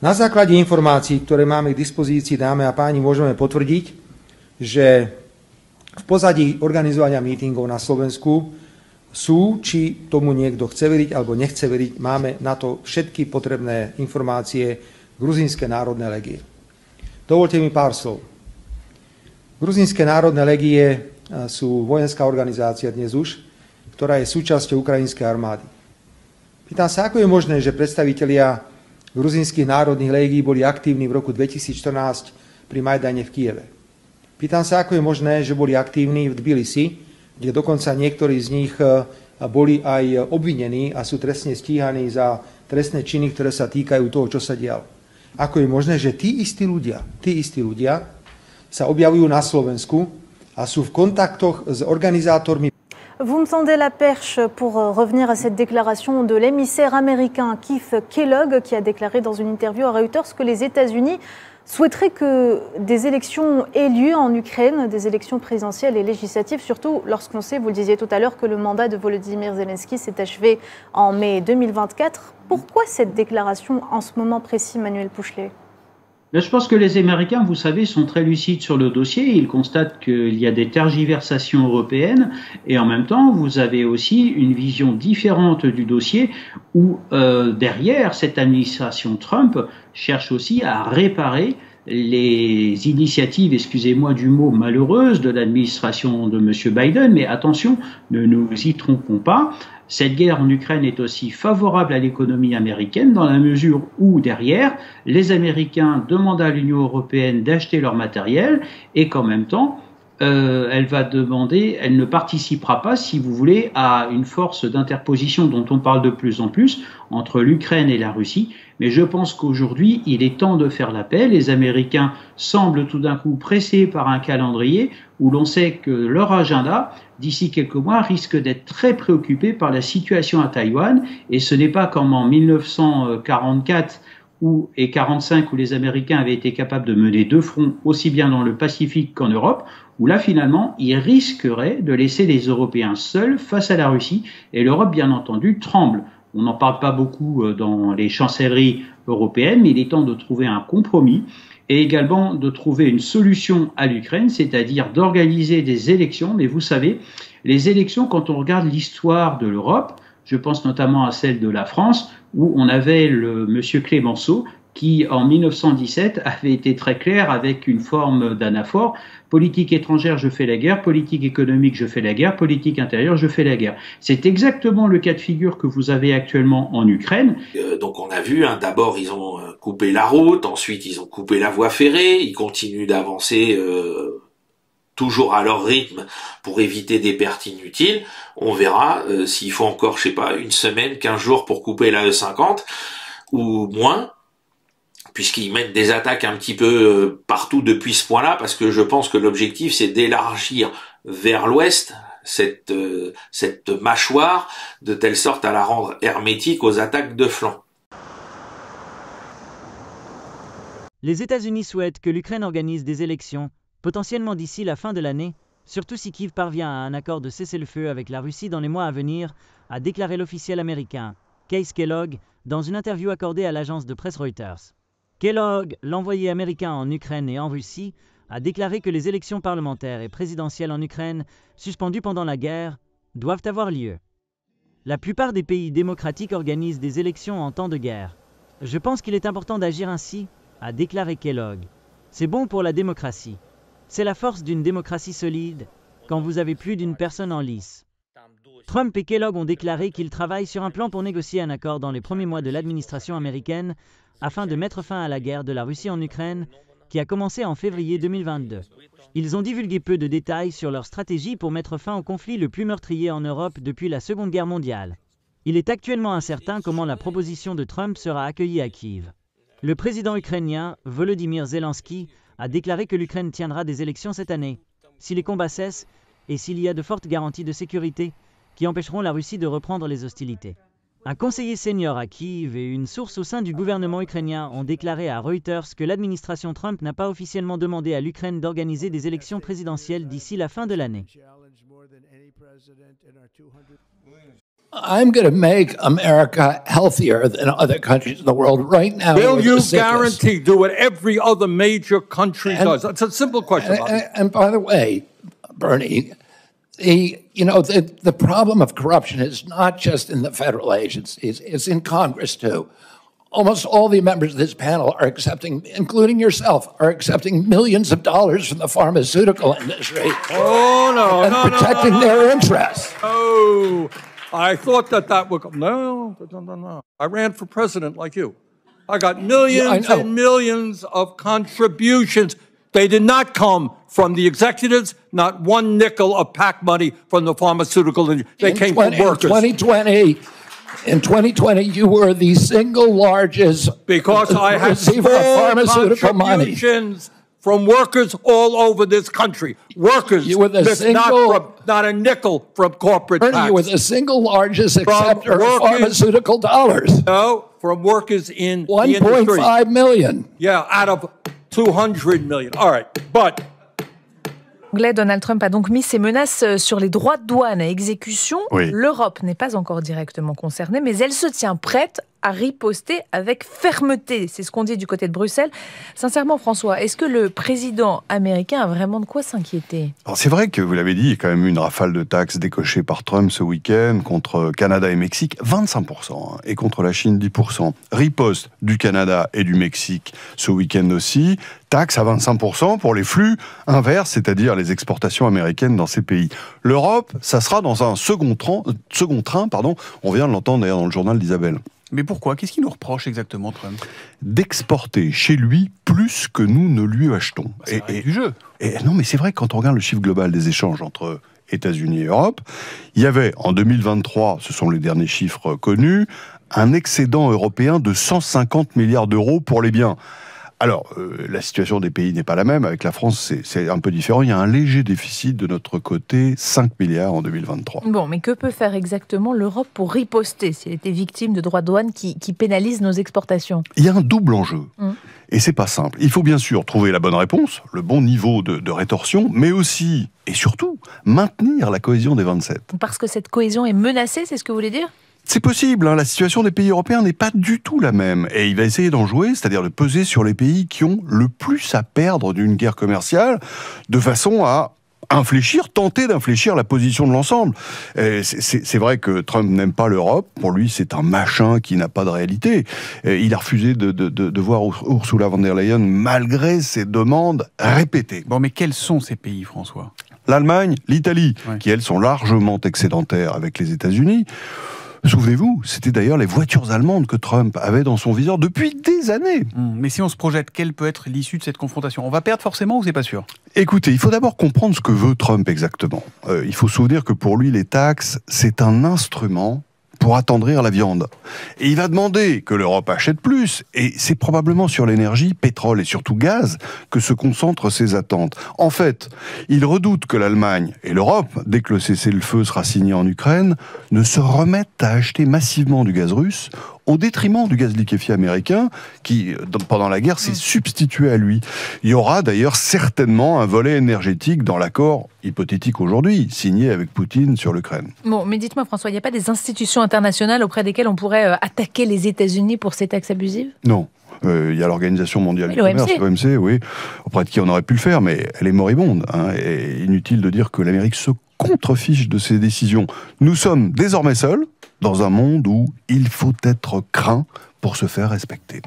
Na základe informácií, ktoré máme k dispozícii, dámy a páni, môžeme potvrdiť, že v pozadí organizovania mítingov na Slovensku sú, či tomu niekto chce veriť alebo nechce veriť, máme na to všetky potrebné informácie Gruzínskej národnej legie. Dovolte mi pár slov. Gruzínske národné legie sú vojenská organizácia dnes už, ktorá je súčasťou ukrajinskej armády. Pýtam sa, ako je možné, že predstavitelia gruzínskych národných légií boli aktívni v roku 2014 pri Majdane v Kieve. Pýtam sa, ako je možné, že boli aktívni v Tbilisi, kde dokonca niektorí z nich boli aj obvinení a sú trestne stíhaní za trestné činy, ktoré sa týkajú toho, čo sa dialo. Ako je možné, že tí istí ľudia sa objavujú na Slovensku a sú v kontaktoch s organizátormi. Vous me tendez la perche pour revenir à cette déclaration de l'émissaire américain Keith Kellogg, qui a déclaré dans une interview à Reuters que les États-Unis souhaiteraient que des élections aient lieu en Ukraine, des élections présidentielles et législatives, surtout lorsqu'on sait, vous le disiez tout à l'heure, que le mandat de Volodymyr Zelensky s'est achevé en mai 2024. Pourquoi cette déclaration en ce moment précis, Manuel Pouchelet ? Je pense que les Américains, vous savez, sont très lucides sur le dossier. Ils constatent qu'il y a des tergiversations européennes et en même temps, vous avez aussi une vision différente du dossier où derrière, cette administration Trump cherche aussi à réparer les initiatives, excusez-moi du mot, malheureuses de l'administration de M. Biden. Mais attention, ne nous y trompons pas. Cette guerre en Ukraine est aussi favorable à l'économie américaine dans la mesure où, derrière, les Américains demandent à l'Union européenne d'acheter leur matériel et qu'en même temps, elle ne participera pas, si vous voulez, à une force d'interposition dont on parle de plus en plus entre l'Ukraine et la Russie. Mais je pense qu'aujourd'hui, il est temps de faire l'appel. Les Américains semblent tout d'un coup pressés par un calendrier où l'on sait que leur agenda, d'ici quelques mois, risque d'être très préoccupé par la situation à Taïwan. Et ce n'est pas comme en 1944 et 45 où les Américains avaient été capables de mener 2 fronts aussi bien dans le Pacifique qu'en Europe, où là finalement ils risqueraient de laisser les Européens seuls face à la Russie, et l'Europe bien entendu tremble. On n'en parle pas beaucoup dans les chancelleries européennes, mais il est temps de trouver un compromis et également de trouver une solution à l'Ukraine, c'est-à-dire d'organiser des élections. Mais vous savez, les élections, quand on regarde l'histoire de l'Europe, je pense notamment à celle de la France, où on avait le monsieur Clémenceau, qui en 1917 avait été très clair avec une forme d'anaphore. Politique étrangère, je fais la guerre. Politique économique, je fais la guerre. Politique intérieure, je fais la guerre. C'est exactement le cas de figure que vous avez actuellement en Ukraine. Donc on a vu, d'abord ils ont coupé la route, ensuite ils ont coupé la voie ferrée, ils continuent d'avancer toujours à leur rythme pour éviter des pertes inutiles. On verra s'il faut encore, je sais pas, une semaine, 15 jours pour couper la E50 ou moins, puisqu'ils mettent des attaques un petit peu partout depuis ce point-là, parce que je pense que l'objectif c'est d'élargir vers l'ouest cette mâchoire de telle sorte à la rendre hermétique aux attaques de flanc. Les États-Unis souhaitent que l'Ukraine organise des élections, potentiellement d'ici la fin de l'année, surtout si Kiev parvient à un accord de cessez-le-feu avec la Russie dans les mois à venir, a déclaré l'officiel américain Case Kellogg dans une interview accordée à l'agence de presse Reuters. Kellogg, l'envoyé américain en Ukraine et en Russie, a déclaré que les élections parlementaires et présidentielles en Ukraine, suspendues pendant la guerre, doivent avoir lieu. La plupart des pays démocratiques organisent des élections en temps de guerre. Je pense qu'il est important d'agir ainsi, a déclaré Kellogg. C'est bon pour la démocratie. C'est la force d'une démocratie solide quand vous avez plus d'une personne en lice. Trump et Kellogg ont déclaré qu'ils travaillent sur un plan pour négocier un accord dans les premiers mois de l'administration américaine afin de mettre fin à la guerre de la Russie en Ukraine qui a commencé en février 2022. Ils ont divulgué peu de détails sur leur stratégie pour mettre fin au conflit le plus meurtrier en Europe depuis la Seconde Guerre mondiale. Il est actuellement incertain comment la proposition de Trump sera accueillie à Kiev. Le président ukrainien, Volodymyr Zelensky, a déclaré que l'Ukraine tiendra des élections cette année, si les combats cessent et s'il y a de fortes garanties de sécurité qui empêcheront la Russie de reprendre les hostilités. Un conseiller senior à Kiev et une source au sein du gouvernement ukrainien ont déclaré à Reuters que l'administration Trump n'a pas officiellement demandé à l'Ukraine d'organiser des élections présidentielles d'ici la fin de l'année. I'm going to make America healthier than other countries in the world right now. Will you guarantee do what every other major country does? That's a simple question. And by the way, Bernie, the problem of corruption is not just in the federal agencies, it's in Congress too. Almost all the members of this panel are accepting, including yourself, are accepting millions of dollars from the pharmaceutical industry. And protecting their interests. Oh, I thought that would come. No. I ran for president like you. I got millions and millions of contributions. They did not come from the executives, not one nickel of PAC money from the pharmaceutical industry. They came from workers. In 2020, you were the single largest because I had small contributions from workers all over this country. Workers, you were not a nickel from corporate PACs. You were the single largest acceptor of pharmaceutical dollars. No, from workers in the industry. 1.5 million. Yeah, out of 200 million. All right, but... Donald Trump a donc mis ses menaces sur les droits de douane à exécution. Oui. L'Europe n'est pas encore directement concernée, mais elle se tient prête à riposter avec fermeté. C'est ce qu'on dit du côté de Bruxelles. Sincèrement, François, est-ce que le président américain a vraiment de quoi s'inquiéter ? Alors c'est vrai que, vous l'avez dit, il y a quand même eu une rafale de taxes décochée par Trump ce week-end contre Canada et Mexique, 25%, et contre la Chine, 10%. Riposte du Canada et du Mexique ce week-end aussi. Taxe à 25% pour les flux inverses, c'est-à-dire les exportations américaines dans ces pays. L'Europe, ça sera dans un second train, on vient de l'entendre d'ailleurs dans le journal d'Isabelle. Mais pourquoi ? Qu'est-ce qu'il nous reproche exactement, Trump ? D'exporter chez lui plus que nous ne lui achetons. C'est du jeu. Et non, mais c'est vrai que quand on regarde le chiffre global des échanges entre États-Unis et Europe, il y avait en 2023, ce sont les derniers chiffres connus, un excédent européen de 150 milliards d'euros pour les biens. Alors, la situation des pays n'est pas la même. Avec la France, c'est un peu différent. Il y a un léger déficit de notre côté, 5 milliards en 2023. Bon, mais que peut faire exactement l'Europe pour riposter si elle était victime de droits de douane qui pénalisent nos exportations? Il y a un double enjeu. Et c'est pas simple. Il faut bien sûr trouver la bonne réponse, le bon niveau de rétorsion, mais aussi, et surtout, maintenir la cohésion des 27. Parce que cette cohésion est menacée, c'est ce que vous voulez dire? C'est possible, hein, la situation des pays européens n'est pas du tout la même. Et il va essayer d'en jouer, c'est-à-dire de peser sur les pays qui ont le plus à perdre d'une guerre commerciale, de façon à tenter d'infléchir la position de l'ensemble. C'est vrai que Trump n'aime pas l'Europe. Pour lui, c'est un machin qui n'a pas de réalité. Il a refusé de voir Ursula von der Leyen malgré ses demandes répétées. Bon, mais quels sont ces pays, François? L'Allemagne, l'Italie, qui elles sont largement excédentaires avec les États-Unis. Souvenez-vous, c'était d'ailleurs les voitures allemandes que Trump avait dans son viseur depuis des années. Mais si on se projette, quelle peut être l'issue de cette confrontation? On va perdre forcément ou c'est pas sûr? Écoutez, il faut d'abord comprendre ce que veut Trump exactement. Il faut se souvenir que pour lui, les taxes, c'est un instrument pour attendrir la viande. Et il va demander que l'Europe achète plus, et c'est probablement sur l'énergie, pétrole et surtout gaz, que se concentrent ses attentes. En fait, il redoute que l'Allemagne et l'Europe, dès que le cessez-le-feu sera signé en Ukraine, ne se remettent à acheter massivement du gaz russe, au détriment du gaz liquéfié américain, qui, pendant la guerre, s'est substitué à lui. Il y aura d'ailleurs certainement un volet énergétique dans l'accord hypothétique aujourd'hui, signé avec Poutine sur l'Ukraine. Bon, mais dites-moi François, il n'y a pas des institutions internationales auprès desquelles on pourrait attaquer les États-Unis pour ces taxes abusives? Non. Il y a l'Organisation mondiale du l'OMC. commerce, l'OMC, oui, auprès de qui on aurait pu le faire, mais elle est moribonde. Et inutile de dire que l'Amérique se contrefiche de ses décisions. Nous sommes désormais seuls dans un monde où il faut être craint pour se faire respecter.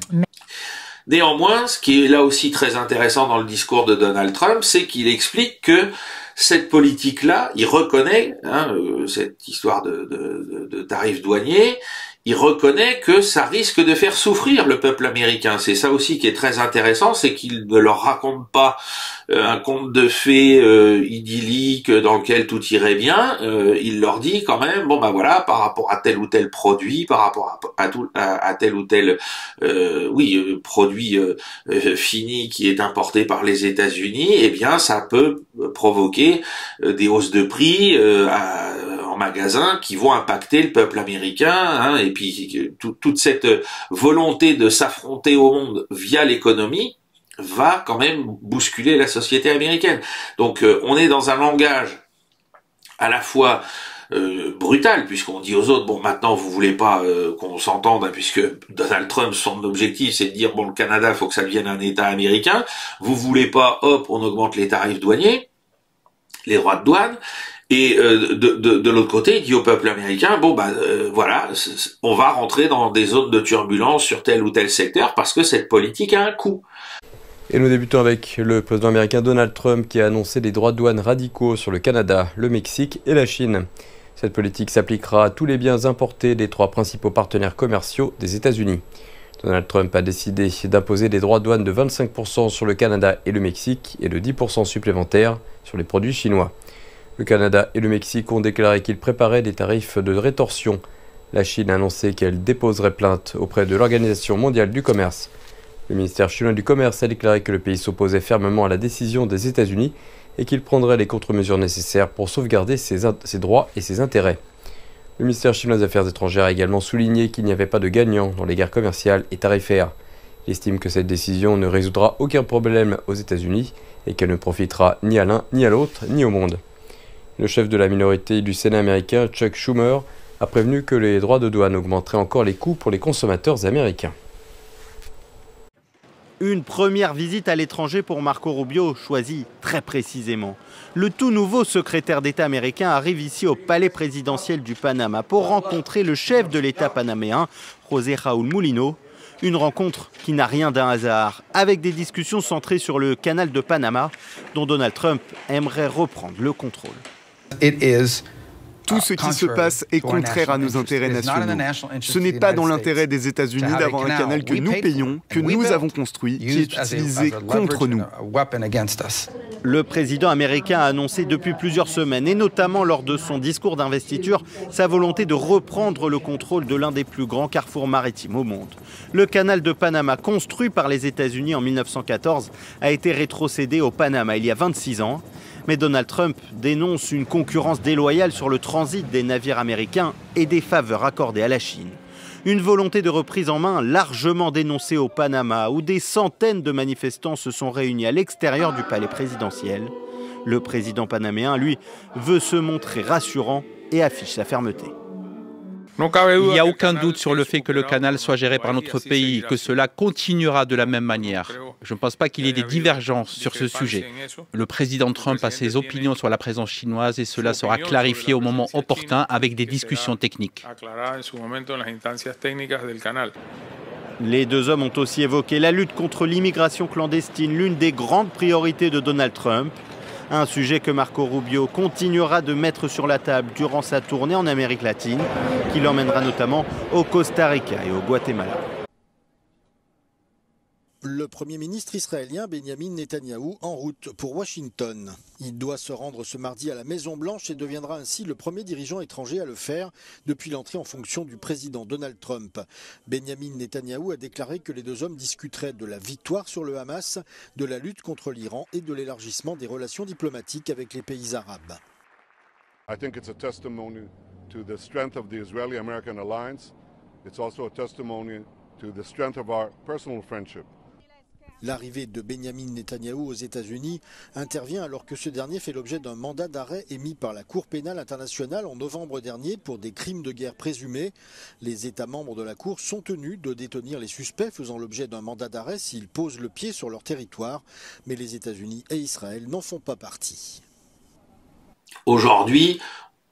Néanmoins, ce qui est là aussi très intéressant dans le discours de Donald Trump, c'est qu'il explique que cette politique-là, il reconnaît cette histoire de tarifs douaniers, il reconnaît que ça risque de faire souffrir le peuple américain. C'est ça aussi qui est très intéressant, c'est qu'il ne leur raconte pas un conte de fées idyllique dans lequel tout irait bien. Il leur dit quand même, bon bah voilà, par rapport à tel ou tel produit, par rapport à tel ou tel produit fini qui est importé par les États-Unis, eh bien ça peut provoquer des hausses de prix en magasin qui vont impacter le peuple américain, et puis toute cette volonté de s'affronter au monde via l'économie va quand même bousculer la société américaine. Donc on est dans un langage à la fois brutal, puisqu'on dit aux autres, bon maintenant vous voulez pas qu'on s'entende, puisque Donald Trump, son objectif c'est de dire, bon le Canada faut que ça devienne un État américain, vous voulez pas, hop on augmente les tarifs douaniers, les droits de douane, et de l'autre côté, il dit au peuple américain, bon bah voilà, on va rentrer dans des zones de turbulence sur tel ou tel secteur parce que cette politique a un coût. Et nous débutons avec le président américain Donald Trump qui a annoncé des droits de douane radicaux sur le Canada, le Mexique et la Chine. Cette politique s'appliquera à tous les biens importés des 3 principaux partenaires commerciaux des États-Unis. Donald Trump a décidé d'imposer des droits de douane de 25% sur le Canada et le Mexique et de 10% supplémentaires sur les produits chinois. Le Canada et le Mexique ont déclaré qu'ils préparaient des tarifs de rétorsion. La Chine a annoncé qu'elle déposerait plainte auprès de l'Organisation mondiale du commerce. Le ministère chinois du commerce a déclaré que le pays s'opposait fermement à la décision des États-Unis et qu'il prendrait les contre-mesures nécessaires pour sauvegarder ses droits et ses intérêts. Le ministère chinois des Affaires étrangères a également souligné qu'il n'y avait pas de gagnant dans les guerres commerciales et tarifaires. Il estime que cette décision ne résoudra aucun problème aux États-Unis et qu'elle ne profitera ni à l'un, ni à l'autre, ni au monde. Le chef de la minorité du Sénat américain, Chuck Schumer, a prévenu que les droits de douane augmenteraient encore les coûts pour les consommateurs américains. Une première visite à l'étranger pour Marco Rubio, choisi très précisément. Le tout nouveau secrétaire d'État américain arrive ici au palais présidentiel du Panama pour rencontrer le chef de l'État panaméen, José Raúl Mulino. Une rencontre qui n'a rien d'un hasard, avec des discussions centrées sur le canal de Panama, dont Donald Trump aimerait reprendre le contrôle. It is Tout ce qui se passe est contraire à nos intérêts nationaux. Ce n'est pas dans l'intérêt des États-Unis d'avoir un canal que nous payons, que nous avons construit, qui est utilisé contre nous. Le président américain a annoncé depuis plusieurs semaines, et notamment lors de son discours d'investiture, sa volonté de reprendre le contrôle de l'un des plus grands carrefours maritimes au monde. Le canal de Panama, construit par les États-Unis en 1914, a été rétrocédé au Panama il y a 26 ans. Mais Donald Trump dénonce une concurrence déloyale sur le transit des navires américains et des faveurs accordées à la Chine. Une volonté de reprise en main largement dénoncée au Panama, où des centaines de manifestants se sont réunis à l'extérieur du palais présidentiel. Le président panaméen, lui, veut se montrer rassurant et affiche sa fermeté. Il n'y a aucun doute sur le fait que le canal soit géré par notre pays, que cela continuera de la même manière. Je ne pense pas qu'il y ait des divergences sur ce sujet. Le président Trump a ses opinions sur la présence chinoise et cela sera clarifié au moment opportun avec des discussions techniques. Les deux hommes ont aussi évoqué la lutte contre l'immigration clandestine, l'une des grandes priorités de Donald Trump. Un sujet que Marco Rubio continuera de mettre sur la table durant sa tournée en Amérique latine, qui l'emmènera notamment au Costa Rica et au Guatemala. Le Premier ministre israélien Benjamin Netanyahou en route pour Washington. Il doit se rendre ce mardi à la Maison-Blanche et deviendra ainsi le premier dirigeant étranger à le faire depuis l'entrée en fonction du président Donald Trump. Benjamin Netanyahou a déclaré que les deux hommes discuteraient de la victoire sur le Hamas, de la lutte contre l'Iran et de l'élargissement des relations diplomatiques avec les pays arabes. I think it's a testimony to the strength of the Israeli-American alliance. It's also a testimony to the strength of our personal friendship. L'arrivée de Benjamin Netanyahou aux États-Unis intervient alors que ce dernier fait l'objet d'un mandat d'arrêt émis par la Cour pénale internationale en novembre dernier pour des crimes de guerre présumés. Les États membres de la Cour sont tenus de détenir les suspects faisant l'objet d'un mandat d'arrêt s'ils posent le pied sur leur territoire, mais les États-Unis et Israël n'en font pas partie. Aujourd'hui,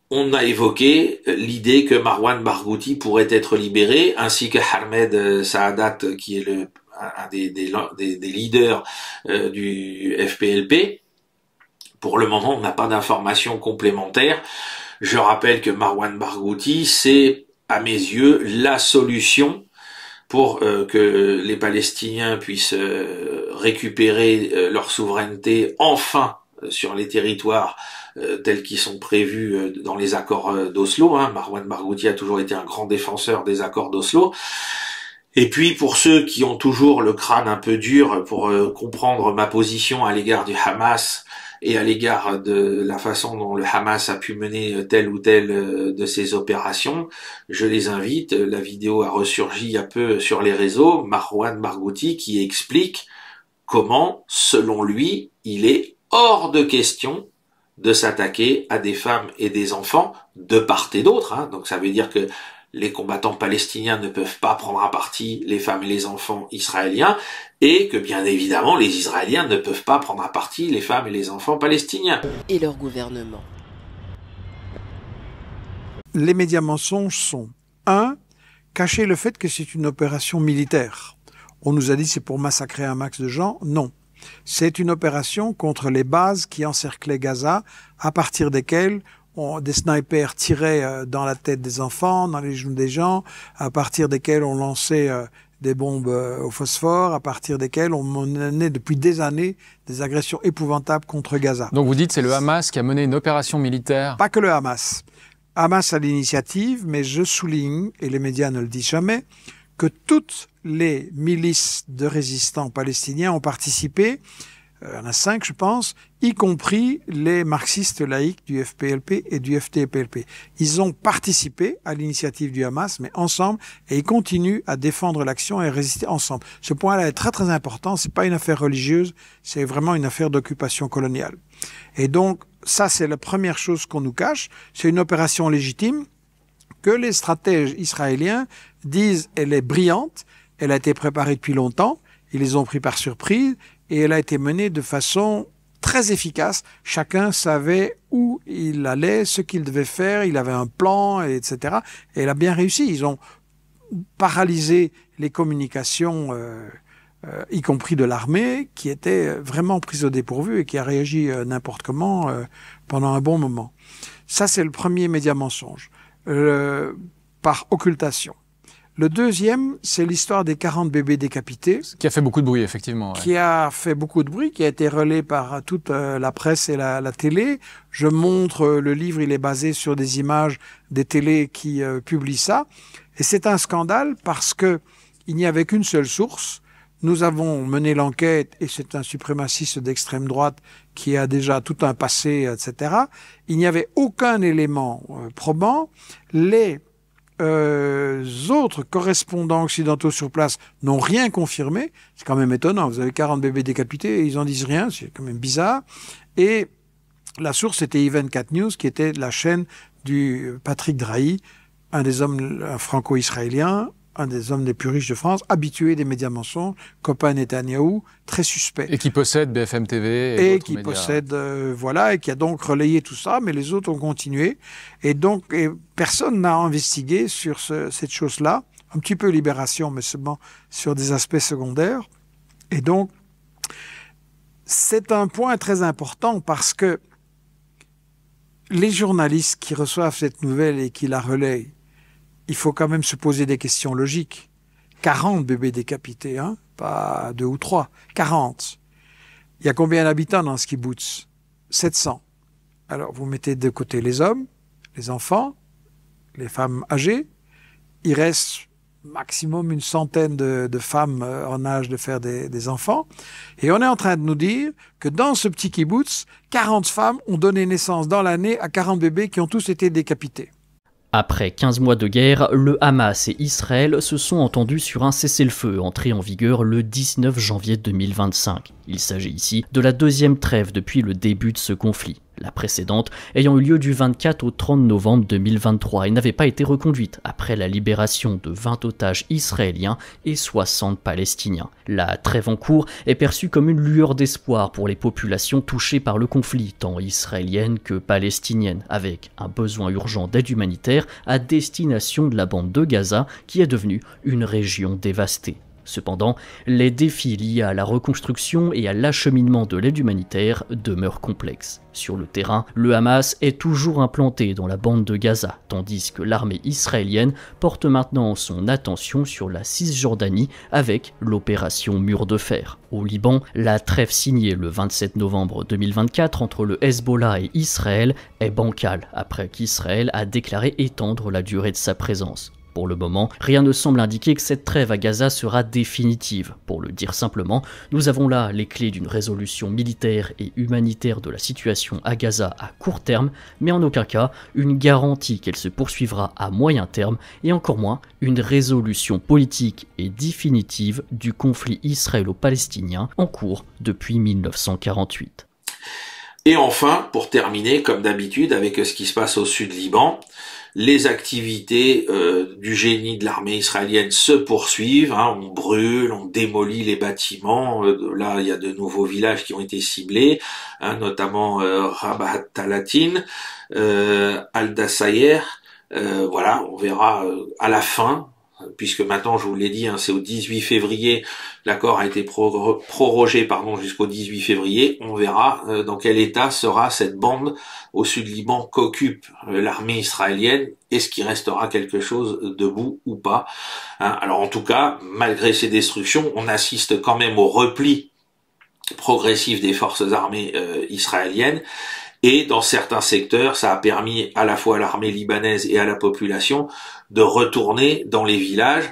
on a évoqué l'idée que Marwan Barghouti pourrait être libéré, ainsi que Ahmed Saadat, qui est un des leaders du FPLP. Pour le moment, on n'a pas d'informations complémentaires. Je rappelle que Marwan Barghouti, c'est, à mes yeux, la solution pour que les Palestiniens puissent récupérer leur souveraineté enfin sur les territoires tels qu'ils sont prévus dans les accords d'Oslo. Marwan Barghouti a toujours été un grand défenseur des accords d'Oslo. Et puis pour ceux qui ont toujours le crâne un peu dur pour comprendre ma position à l'égard du Hamas et à l'égard de la façon dont le Hamas a pu mener telle ou telle de ses opérations, je les invite. La vidéo a ressurgi un peu sur les réseaux. Marwan Barghouti qui explique comment, selon lui, il est hors de question de s'attaquer à des femmes et des enfants de part et d'autre. Donc ça veut dire que les combattants palestiniens ne peuvent pas prendre à partie les femmes et les enfants israéliens, et que bien évidemment les Israéliens ne peuvent pas prendre à partie les femmes et les enfants palestiniens. Et leur gouvernement. Les médias mensonges sont 1. Cacher le fait que c'est une opération militaire. On nous a dit c'est pour massacrer un max de gens. Non. C'est une opération contre les bases qui encerclaient Gaza, à partir desquelles des snipers tiraient dans la tête des enfants, dans les genoux des gens, à partir desquels on lançait des bombes au phosphore, à partir desquels on menait depuis des années des agressions épouvantables contre Gaza. Donc vous dites c'est le Hamas qui a mené une opération militaire? Pas que le Hamas. Hamas a l'initiative, mais je souligne, et les médias ne le disent jamais, que toutes les milices de résistants palestiniens ont participé. Il y en a 5, je pense, y compris les marxistes laïcs du FPLP et du FTPLP. Ils ont participé à l'initiative du Hamas, mais ensemble, et ils continuent à défendre l'action et à résister ensemble. Ce point-là est très très important. C'est pas une affaire religieuse, c'est vraiment une affaire d'occupation coloniale. Et donc, ça, c'est la première chose qu'on nous cache. C'est une opération légitime que les stratèges israéliens disent elle est brillante, elle a été préparée depuis longtemps, ils les ont pris par surprise, et elle a été menée de façon très efficace. Chacun savait où il allait, ce qu'il devait faire, il avait un plan, etc. Et elle a bien réussi. Ils ont paralysé les communications, y compris de l'armée, qui était vraiment prise au dépourvu et qui a réagi n'importe comment pendant un bon moment. Ça, c'est le premier média mensonge, par occultation. Le deuxième, c'est l'histoire des 40 bébés décapités. Qui a fait beaucoup de bruit, effectivement. Ouais. Qui a fait beaucoup de bruit, qui a été relayé par toute la presse et la télé. Je montre le livre, il est basé sur des images des télés qui publient ça. Et c'est un scandale parce que il n'y avait qu'une seule source. Nous avons mené l'enquête et c'est un suprémaciste d'extrême droite qui a déjà tout un passé, etc. Il n'y avait aucun élément probant. Les autres correspondants occidentaux sur place n'ont rien confirmé. C'est quand même étonnant. Vous avez 40 bébés décapités et ils en disent rien. C'est quand même bizarre. Et la source était Event 4 News, qui était la chaîne du Patrick Drahi, un des hommes franco-israéliens, un des hommes les plus riches de France, habitué des médias mensonges, copain Netanyahou, très suspect. Et qui possède BFM TV et qui possède, voilà, et qui a donc relayé tout ça, mais les autres ont continué. Et donc, personne n'a investigué sur cette chose-là. Un petit peu Libération, mais seulement sur des aspects secondaires. Et donc, c'est un point très important parce que les journalistes qui reçoivent cette nouvelle et qui la relayent, il faut quand même se poser des questions logiques. 40 bébés décapités, hein, pas 2 ou 3, 40. Il y a combien d'habitants dans ce kibbutz? 700. Alors, vous mettez de côté les hommes, les enfants, les femmes âgées. Il reste maximum une centaine de femmes en âge de faire des enfants. Et on est en train de nous dire que dans ce petit kibbutz, 40 femmes ont donné naissance dans l'année à 40 bébés qui ont tous été décapités. Après 15 mois de guerre, le Hamas et Israël se sont entendus sur un cessez-le-feu entré en vigueur le 19 janvier 2025. Il s'agit ici de la deuxième trêve depuis le début de ce conflit. La précédente ayant eu lieu du 24 au 30 novembre 2023 et n'avait pas été reconduite après la libération de 20 otages israéliens et 60 palestiniens. La trêve en cours est perçue comme une lueur d'espoir pour les populations touchées par le conflit, tant israéliennes que palestiniennes, avec un besoin urgent d'aide humanitaire à destination de la bande de Gaza qui est devenue une région dévastée. Cependant, les défis liés à la reconstruction et à l'acheminement de l'aide humanitaire demeurent complexes. Sur le terrain, le Hamas est toujours implanté dans la bande de Gaza, tandis que l'armée israélienne porte maintenant son attention sur la Cisjordanie avec l'opération Mur de Fer. Au Liban, la trêve signée le 27 novembre 2024 entre le Hezbollah et Israël est bancale, après qu'Israël a déclaré étendre la durée de sa présence. Pour le moment, rien ne semble indiquer que cette trêve à Gaza sera définitive. Pour le dire simplement, nous avons là les clés d'une résolution militaire et humanitaire de la situation à Gaza à court terme, mais en aucun cas une garantie qu'elle se poursuivra à moyen terme, et encore moins une résolution politique et définitive du conflit israélo-palestinien en cours depuis 1948. Et enfin, pour terminer, comme d'habitude, avec ce qui se passe au sud Liban, les activités du génie de l'armée israélienne se poursuivent, hein, on brûle, on démolit les bâtiments, là il y a de nouveaux villages qui ont été ciblés, hein, notamment Rabat Talatin, Al-Dassayer, voilà, on verra à la fin, puisque maintenant, je vous l'ai dit, hein, c'est au 18 février, l'accord a été prorogé jusqu'au 18 février, on verra dans quel état sera cette bande au sud Liban qu'occupe l'armée israélienne, est-ce qu'il restera quelque chose debout ou pas, hein. Alors en tout cas, malgré ces destructions, on assiste quand même au repli progressif des forces armées israéliennes, et dans certains secteurs, ça a permis à la fois à l'armée libanaise et à la population de retourner dans les villages.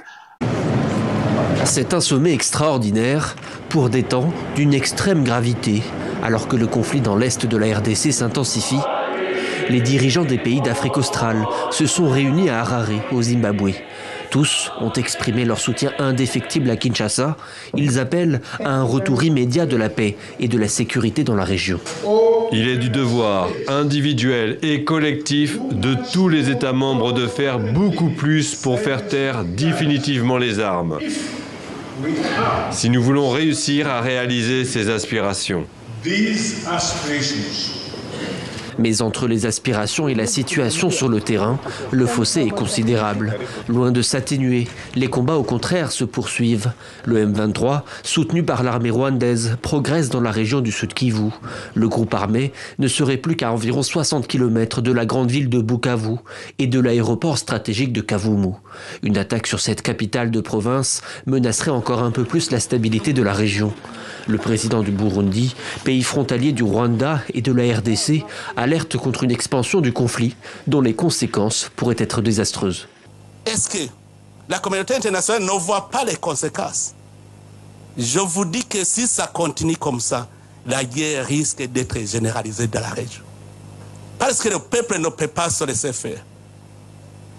C'est un sommet extraordinaire pour des temps d'une extrême gravité. Alors que le conflit dans l'est de la RDC s'intensifie, les dirigeants des pays d'Afrique australe se sont réunis à Harare, au Zimbabwe. Tous ont exprimé leur soutien indéfectible à Kinshasa. Ils appellent à un retour immédiat de la paix et de la sécurité dans la région. Il est du devoir individuel et collectif de tous les États membres de faire beaucoup plus pour faire taire définitivement les armes. Si nous voulons réussir à réaliser ces aspirations. Mais entre les aspirations et la situation sur le terrain, le fossé est considérable. Loin de s'atténuer, les combats au contraire se poursuivent. Le M23, soutenu par l'armée rwandaise, progresse dans la région du Sud Kivu. Le groupe armé ne serait plus qu'à environ 60 km de la grande ville de Bukavu et de l'aéroport stratégique de Kavumu. Une attaque sur cette capitale de province menacerait encore un peu plus la stabilité de la région. Le président du Burundi, pays frontalier du Rwanda et de la RDC, alerte contre une expansion du conflit dont les conséquences pourraient être désastreuses. Est-ce que la communauté internationale ne voit pas les conséquences? Je vous dis que si ça continue comme ça, la guerre risque d'être généralisée dans la région. Parce que le peuple ne peut pas se laisser faire.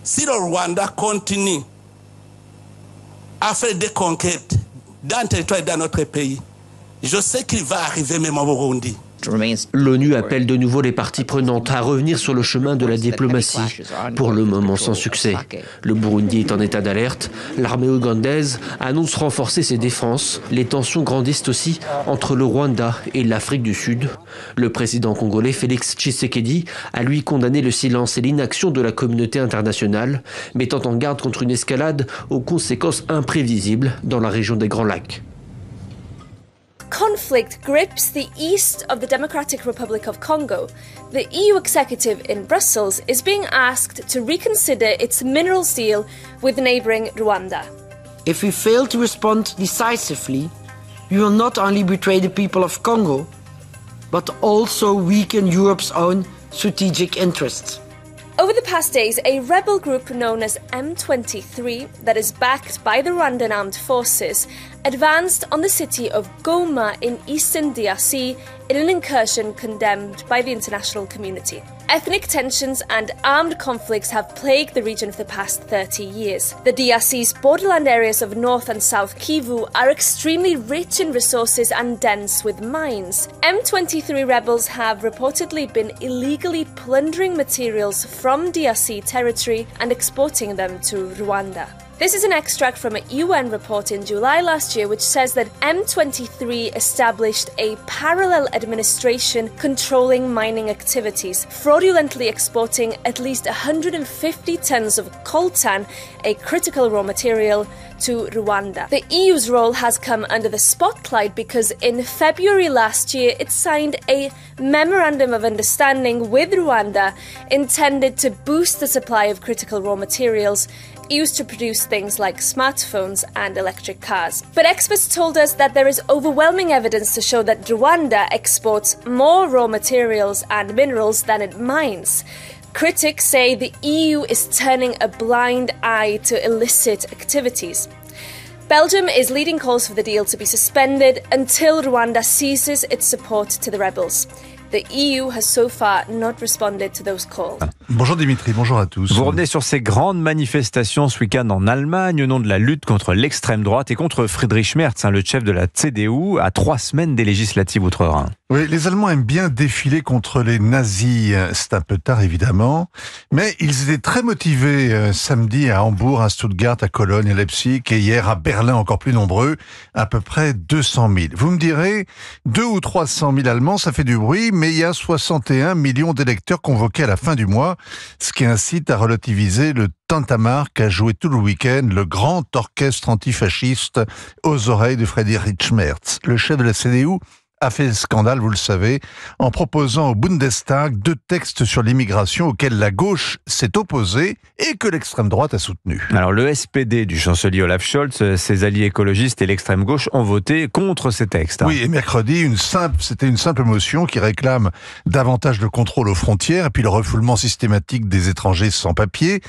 Si le Rwanda continue à faire des conquêtes dans le territoire et dans notre pays, je sais qu'il va arriver même au Burundi. L'ONU appelle de nouveau les parties prenantes à revenir sur le chemin de la diplomatie, pour le moment sans succès. Le Burundi est en état d'alerte, l'armée ougandaise annonce renforcer ses défenses, les tensions grandissent aussi entre le Rwanda et l'Afrique du Sud. Le président congolais Félix Tshisekedi a lui condamné le silence et l'inaction de la communauté internationale, mettant en garde contre une escalade aux conséquences imprévisibles dans la région des Grands Lacs. Conflict grips the east of the Democratic Republic of Congo. The EU executive in Brussels is being asked to reconsider its minerals deal with neighbouring Rwanda. If we fail to respond decisively, we will not only betray the people of Congo, but also weaken Europe's own strategic interests. Over the past days, a rebel group known as M23, that is backed by the Rwandan armed forces, advanced on the city of Goma in eastern DRC in an incursion condemned by the international community. Ethnic tensions and armed conflicts have plagued the region for the past 30 years. The DRC's borderland areas of North and South Kivu are extremely rich in resources and dense with mines. M23 rebels have reportedly been illegally plundering materials from DRC territory and exporting them to Rwanda. This is an extract from a UN report in July last year which says that M23 established a parallel administration controlling mining activities, fraudulently exporting at least 150 tons of coltan, a critical raw material, to Rwanda. The EU's role has come under the spotlight because in February last year it signed a memorandum of understanding with Rwanda intended to boost the supply of critical raw materials used to produce things like smartphones and electric cars. But experts told us that there is overwhelming evidence to show that Rwanda exports more raw materials and minerals than it mines. Critics say the EU is turning a blind eye to illicit activities. Belgium is leading calls for the deal to be suspended until Rwanda ceases its support to the rebels. The EU has so far not responded to those calls. Bonjour Dimitri, bonjour à tous. Vous revenez sur ces grandes manifestations ce week-end en Allemagne au nom de la lutte contre l'extrême droite et contre Friedrich Merz, le chef de la CDU, à 3 semaines des législatives outre-Rhin. Oui, les Allemands aiment bien défiler contre les nazis. C'est un peu tard évidemment, mais ils étaient très motivés samedi à Hambourg, à Stuttgart, à Cologne, à Leipzig et hier à Berlin, encore plus nombreux, à peu près 200 000. Vous me direz, 200 ou 300 000 Allemands, ça fait du bruit, mais il y a 61 millions d'électeurs convoqués à la fin du mois, ce qui incite à relativiser le tintamarre qu'a joué tout le week-end le grand orchestre antifasciste aux oreilles de Friedrich Merz. Le chef de la CDU a fait le scandale, vous le savez, en proposant au Bundestag 2 textes sur l'immigration auxquels la gauche s'est opposée et que l'extrême droite a soutenu. Alors le SPD du chancelier Olaf Scholz, ses alliés écologistes et l'extrême gauche ont voté contre ces textes. Oui, et mercredi, c'était une simple motion qui réclame davantage de contrôle aux frontières et puis le refoulement systématique des étrangers sans papier.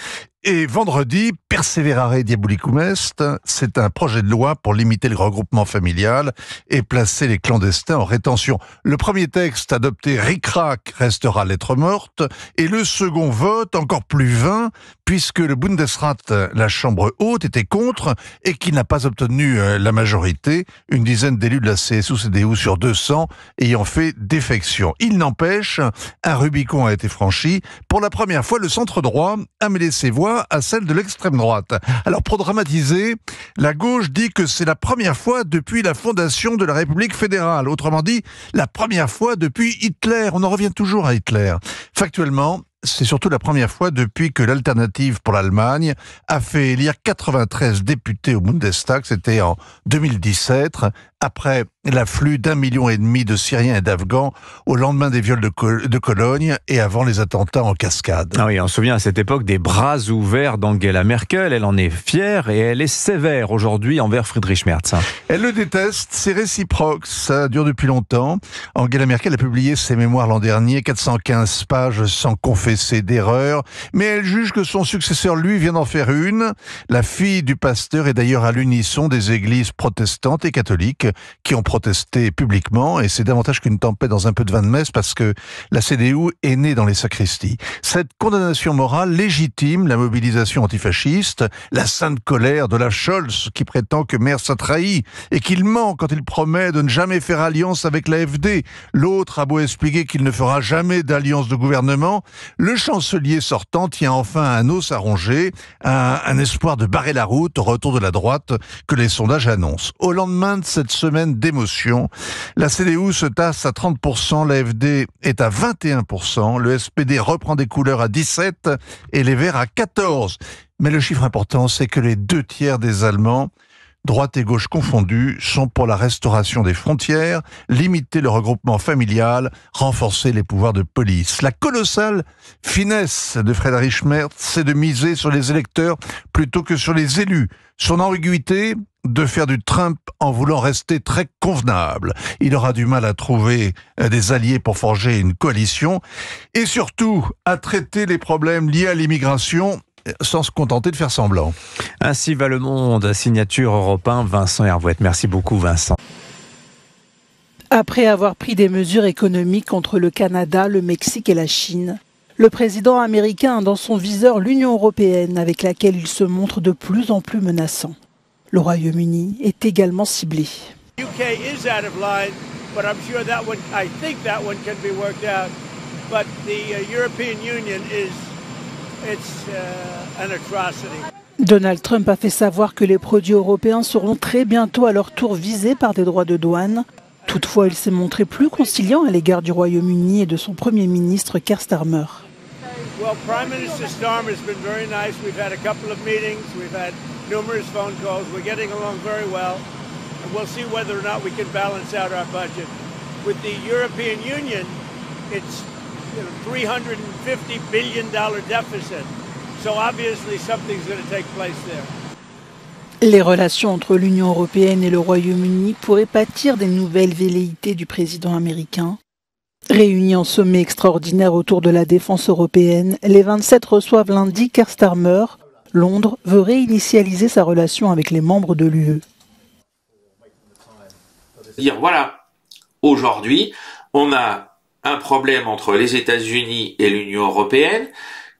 Et vendredi, Perseverare Diabolicum Est, c'est un projet de loi pour limiter le regroupement familial et placer les clandestins en rétention. Le premier texte adopté ric-rac restera lettre morte et le second vote encore plus vain puisque le Bundesrat, la chambre haute, était contre et qui n'a pas obtenu la majorité, une dizaine d'élus de la CSU-CDU sur 200 ayant fait défection. Il n'empêche, un Rubicon a été franchi. Pour la première fois, le centre droit a mêlé ses voix pas à celle de l'extrême droite. Alors pour dramatiser, la gauche dit que c'est la première fois depuis la fondation de la République fédérale. Autrement dit, la première fois depuis Hitler. On en revient toujours à Hitler. Factuellement, c'est surtout la première fois depuis que l'Alternative pour l'Allemagne a fait élire 93 députés au Bundestag. C'était en 2017, après l'afflux d'1,5 million de Syriens et d'Afghans au lendemain des viols de Cologne et avant les attentats en cascade. Ah oui, on se souvient à cette époque des bras ouverts d'Angela Merkel. Elle en est fière et elle est sévère aujourd'hui envers Friedrich Merz. Elle le déteste, c'est réciproque, ça dure depuis longtemps. Angela Merkel a publié ses mémoires l'an dernier, 415 pages sans confesser d'erreur, mais elle juge que son successeur, lui, vient d'en faire une. La fille du pasteur est d'ailleurs à l'unisson des églises protestantes et catholiques qui ont protesté publiquement, et c'est davantage qu'une tempête dans un peu de vin de messe parce que la CDU est née dans les sacristies. Cette condamnation morale légitime la mobilisation antifasciste, la sainte colère de la Scholz qui prétend que Merz a trahi et qu'il ment quand il promet de ne jamais faire alliance avec l'AfD. L'autre a beau expliquer qu'il ne fera jamais d'alliance de gouvernement, le chancelier sortant tient enfin un os à ronger, un espoir de barrer la route au retour de la droite que les sondages annoncent. Au lendemain de cette semaine d'émotion, la CDU se tasse à 30%, l'AfD est à 21%, le SPD reprend des couleurs à 17% et les Verts à 14%. Mais le chiffre important, c'est que les 2/3 des Allemands, droite et gauche confondues, sont pour la restauration des frontières, limiter le regroupement familial, renforcer les pouvoirs de police. La colossale finesse de Friedrich Merz, c'est de miser sur les électeurs plutôt que sur les élus. Son ambiguïté, de faire du Trump en voulant rester très convenable. Il aura du mal à trouver des alliés pour forger une coalition et surtout à traiter les problèmes liés à l'immigration sans se contenter de faire semblant. Ainsi va le monde. Signature Europe 1, Vincent Hervouette. Merci beaucoup Vincent. Après avoir pris des mesures économiques contre le Canada, le Mexique et la Chine, le président américain a dans son viseur l'Union européenne avec laquelle il se montre de plus en plus menaçant. Le Royaume-Uni est également ciblé. Donald Trump a fait savoir que les produits européens seront très bientôt à leur tour visés par des droits de douane. Toutefois, il s'est montré plus conciliant à l'égard du Royaume-Uni et de son Premier ministre Keir Starmer. Well, Prime Minister Starmer's been very nice. We've had a couple of meetings. We've had numerous phone calls. We're getting along very well. And we'll see whether or not we can balance out our budget. With the European Union, it's $350 billion deficit. So obviously something's going to take place there. Les relations entre l'Union européenne et le Royaume-Uni pourraient pâtir des nouvelles velléités du président américain. Réunis en sommet extraordinaire autour de la défense européenne, les 27 reçoivent lundi Keir Starmer. Londres veut réinitialiser sa relation avec les membres de l'UE. Dire voilà, aujourd'hui, on a un problème entre les États-Unis et l'Union européenne.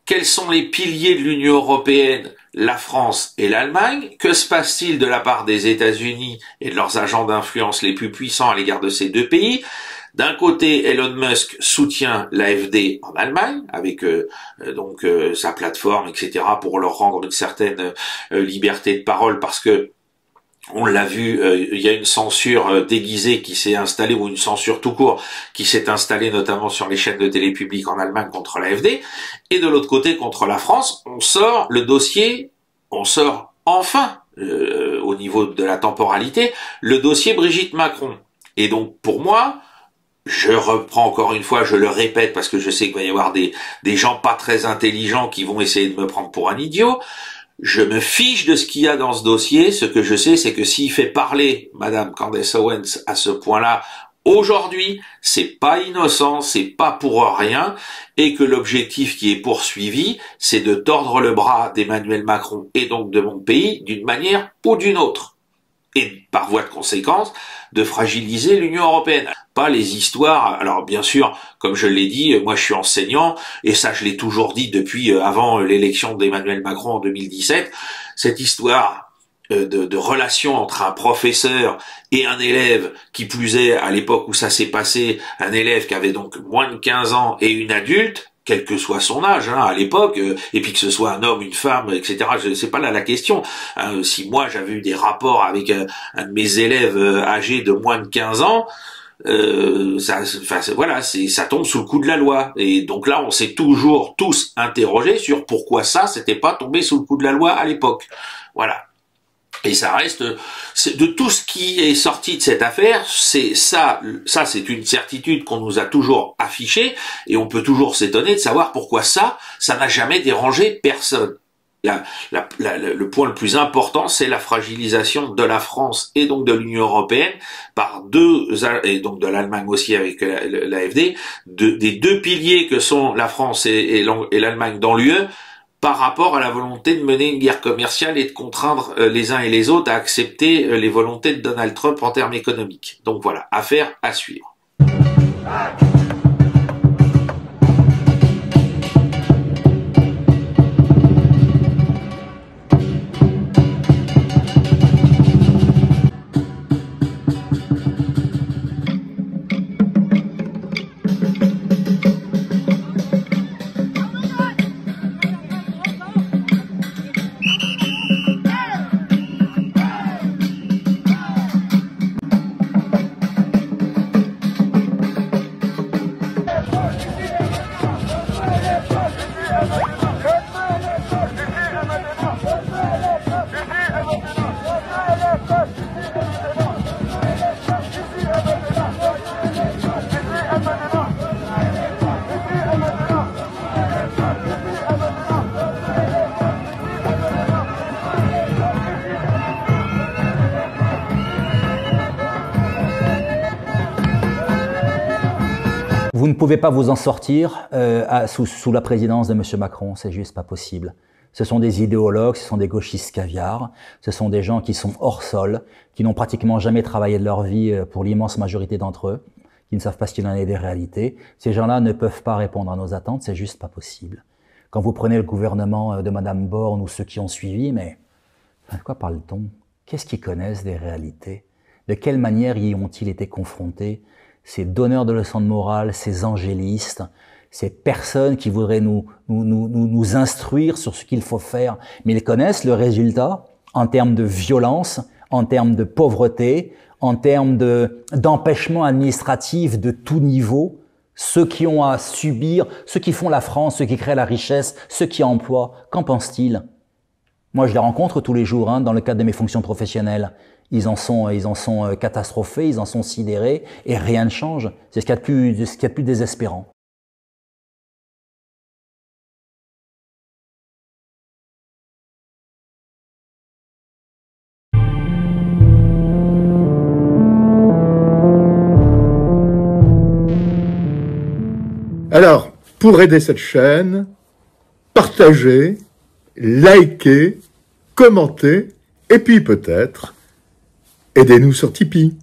Quels sont les piliers de l'Union européenne, la France et l'Allemagne? Que se passe-t-il de la part des États-Unis et de leurs agents d'influence les plus puissants à l'égard de ces deux pays? D'un côté, Elon Musk soutient l'AfD en Allemagne avec sa plateforme, etc., pour leur rendre une certaine liberté de parole, parce que on l'a vu, il y a une censure déguisée qui s'est installée, ou une censure tout court, qui s'est installée notamment sur les chaînes de télé publiques en Allemagne contre l'AfD. Et de l'autre côté, contre la France, on sort enfin, au niveau de la temporalité, le dossier Brigitte Macron. Et donc, pour moi, je reprends encore une fois, je le répète, parce que je sais qu'il va y avoir des gens pas très intelligents qui vont essayer de me prendre pour un idiot. Je me fiche de ce qu'il y a dans ce dossier. Ce que je sais, c'est que s'il fait parler Madame Candace Owens à ce point-là, aujourd'hui, c'est pas innocent, c'est pas pour rien, et que l'objectif qui est poursuivi, c'est de tordre le bras d'Emmanuel Macron et donc de mon pays d'une manière ou d'une autre. Et par voie de conséquence, de fragiliser l'Union européenne. Pas les histoires, alors bien sûr, comme je l'ai dit, moi je suis enseignant, et ça je l'ai toujours dit depuis avant l'élection d'Emmanuel Macron en 2017, cette histoire de relation entre un professeur et un élève, qui plus est, à l'époque où ça s'est passé, un élève qui avait donc moins de 15 ans et une adulte, quel que soit son âge, à l'époque, et puis que ce soit un homme, une femme, etc. C'est pas là la question. Si moi j'avais eu des rapports avec un de mes élèves âgés de moins de 15 ans, ça tombe sous le coup de la loi. Et donc là, on s'est toujours tous interrogés sur pourquoi ça, c'était pas tombé sous le coup de la loi à l'époque. Voilà. Et ça reste, de tout ce qui est sorti de cette affaire, c'est c'est une certitude qu'on nous a toujours affichée, et on peut toujours s'étonner de savoir pourquoi ça n'a jamais dérangé personne. Le point le plus important, c'est la fragilisation de la France et donc de l'Union européenne par et donc de l'Allemagne aussi avec l'AfD, des deux piliers que sont la France et l'Allemagne dans l'UE, par rapport à la volonté de mener une guerre commerciale et de contraindre les uns et les autres à accepter les volontés de Donald Trump en termes économiques. Donc voilà, affaire à suivre. Vous ne pouvez pas vous en sortir sous la présidence de M. Macron, c'est juste pas possible. Ce sont des idéologues, ce sont des gauchistes caviar, ce sont des gens qui sont hors sol, qui n'ont pratiquement jamais travaillé de leur vie pour l'immense majorité d'entre eux, qui ne savent pas ce qu'il en est des réalités. Ces gens-là ne peuvent pas répondre à nos attentes, c'est juste pas possible. Quand vous prenez le gouvernement de Mme Borne ou ceux qui ont suivi, mais de quoi parle-t-on? Qu'est-ce qu'ils connaissent des réalités? De quelle manière y ont-ils été confrontés? Ces donneurs de leçons de morale, ces angélistes, ces personnes qui voudraient nous instruire sur ce qu'il faut faire, mais ils connaissent le résultat en termes de violence, en termes de pauvreté, en termes d'empêchement administratif de tout niveau, ceux qui ont à subir, ceux qui font la France, ceux qui créent la richesse, ceux qui emploient. Qu'en pensent-ils? Moi, je les rencontre tous les jours dans le cadre de mes fonctions professionnelles. Ils en sont catastrophés, ils en sont sidérés, et rien ne change. C'est ce qu'il y a de plus désespérant. Alors, pour aider cette chaîne, partagez, likez, commentez, et puis peut-être, aidez-nous sur Tipeee.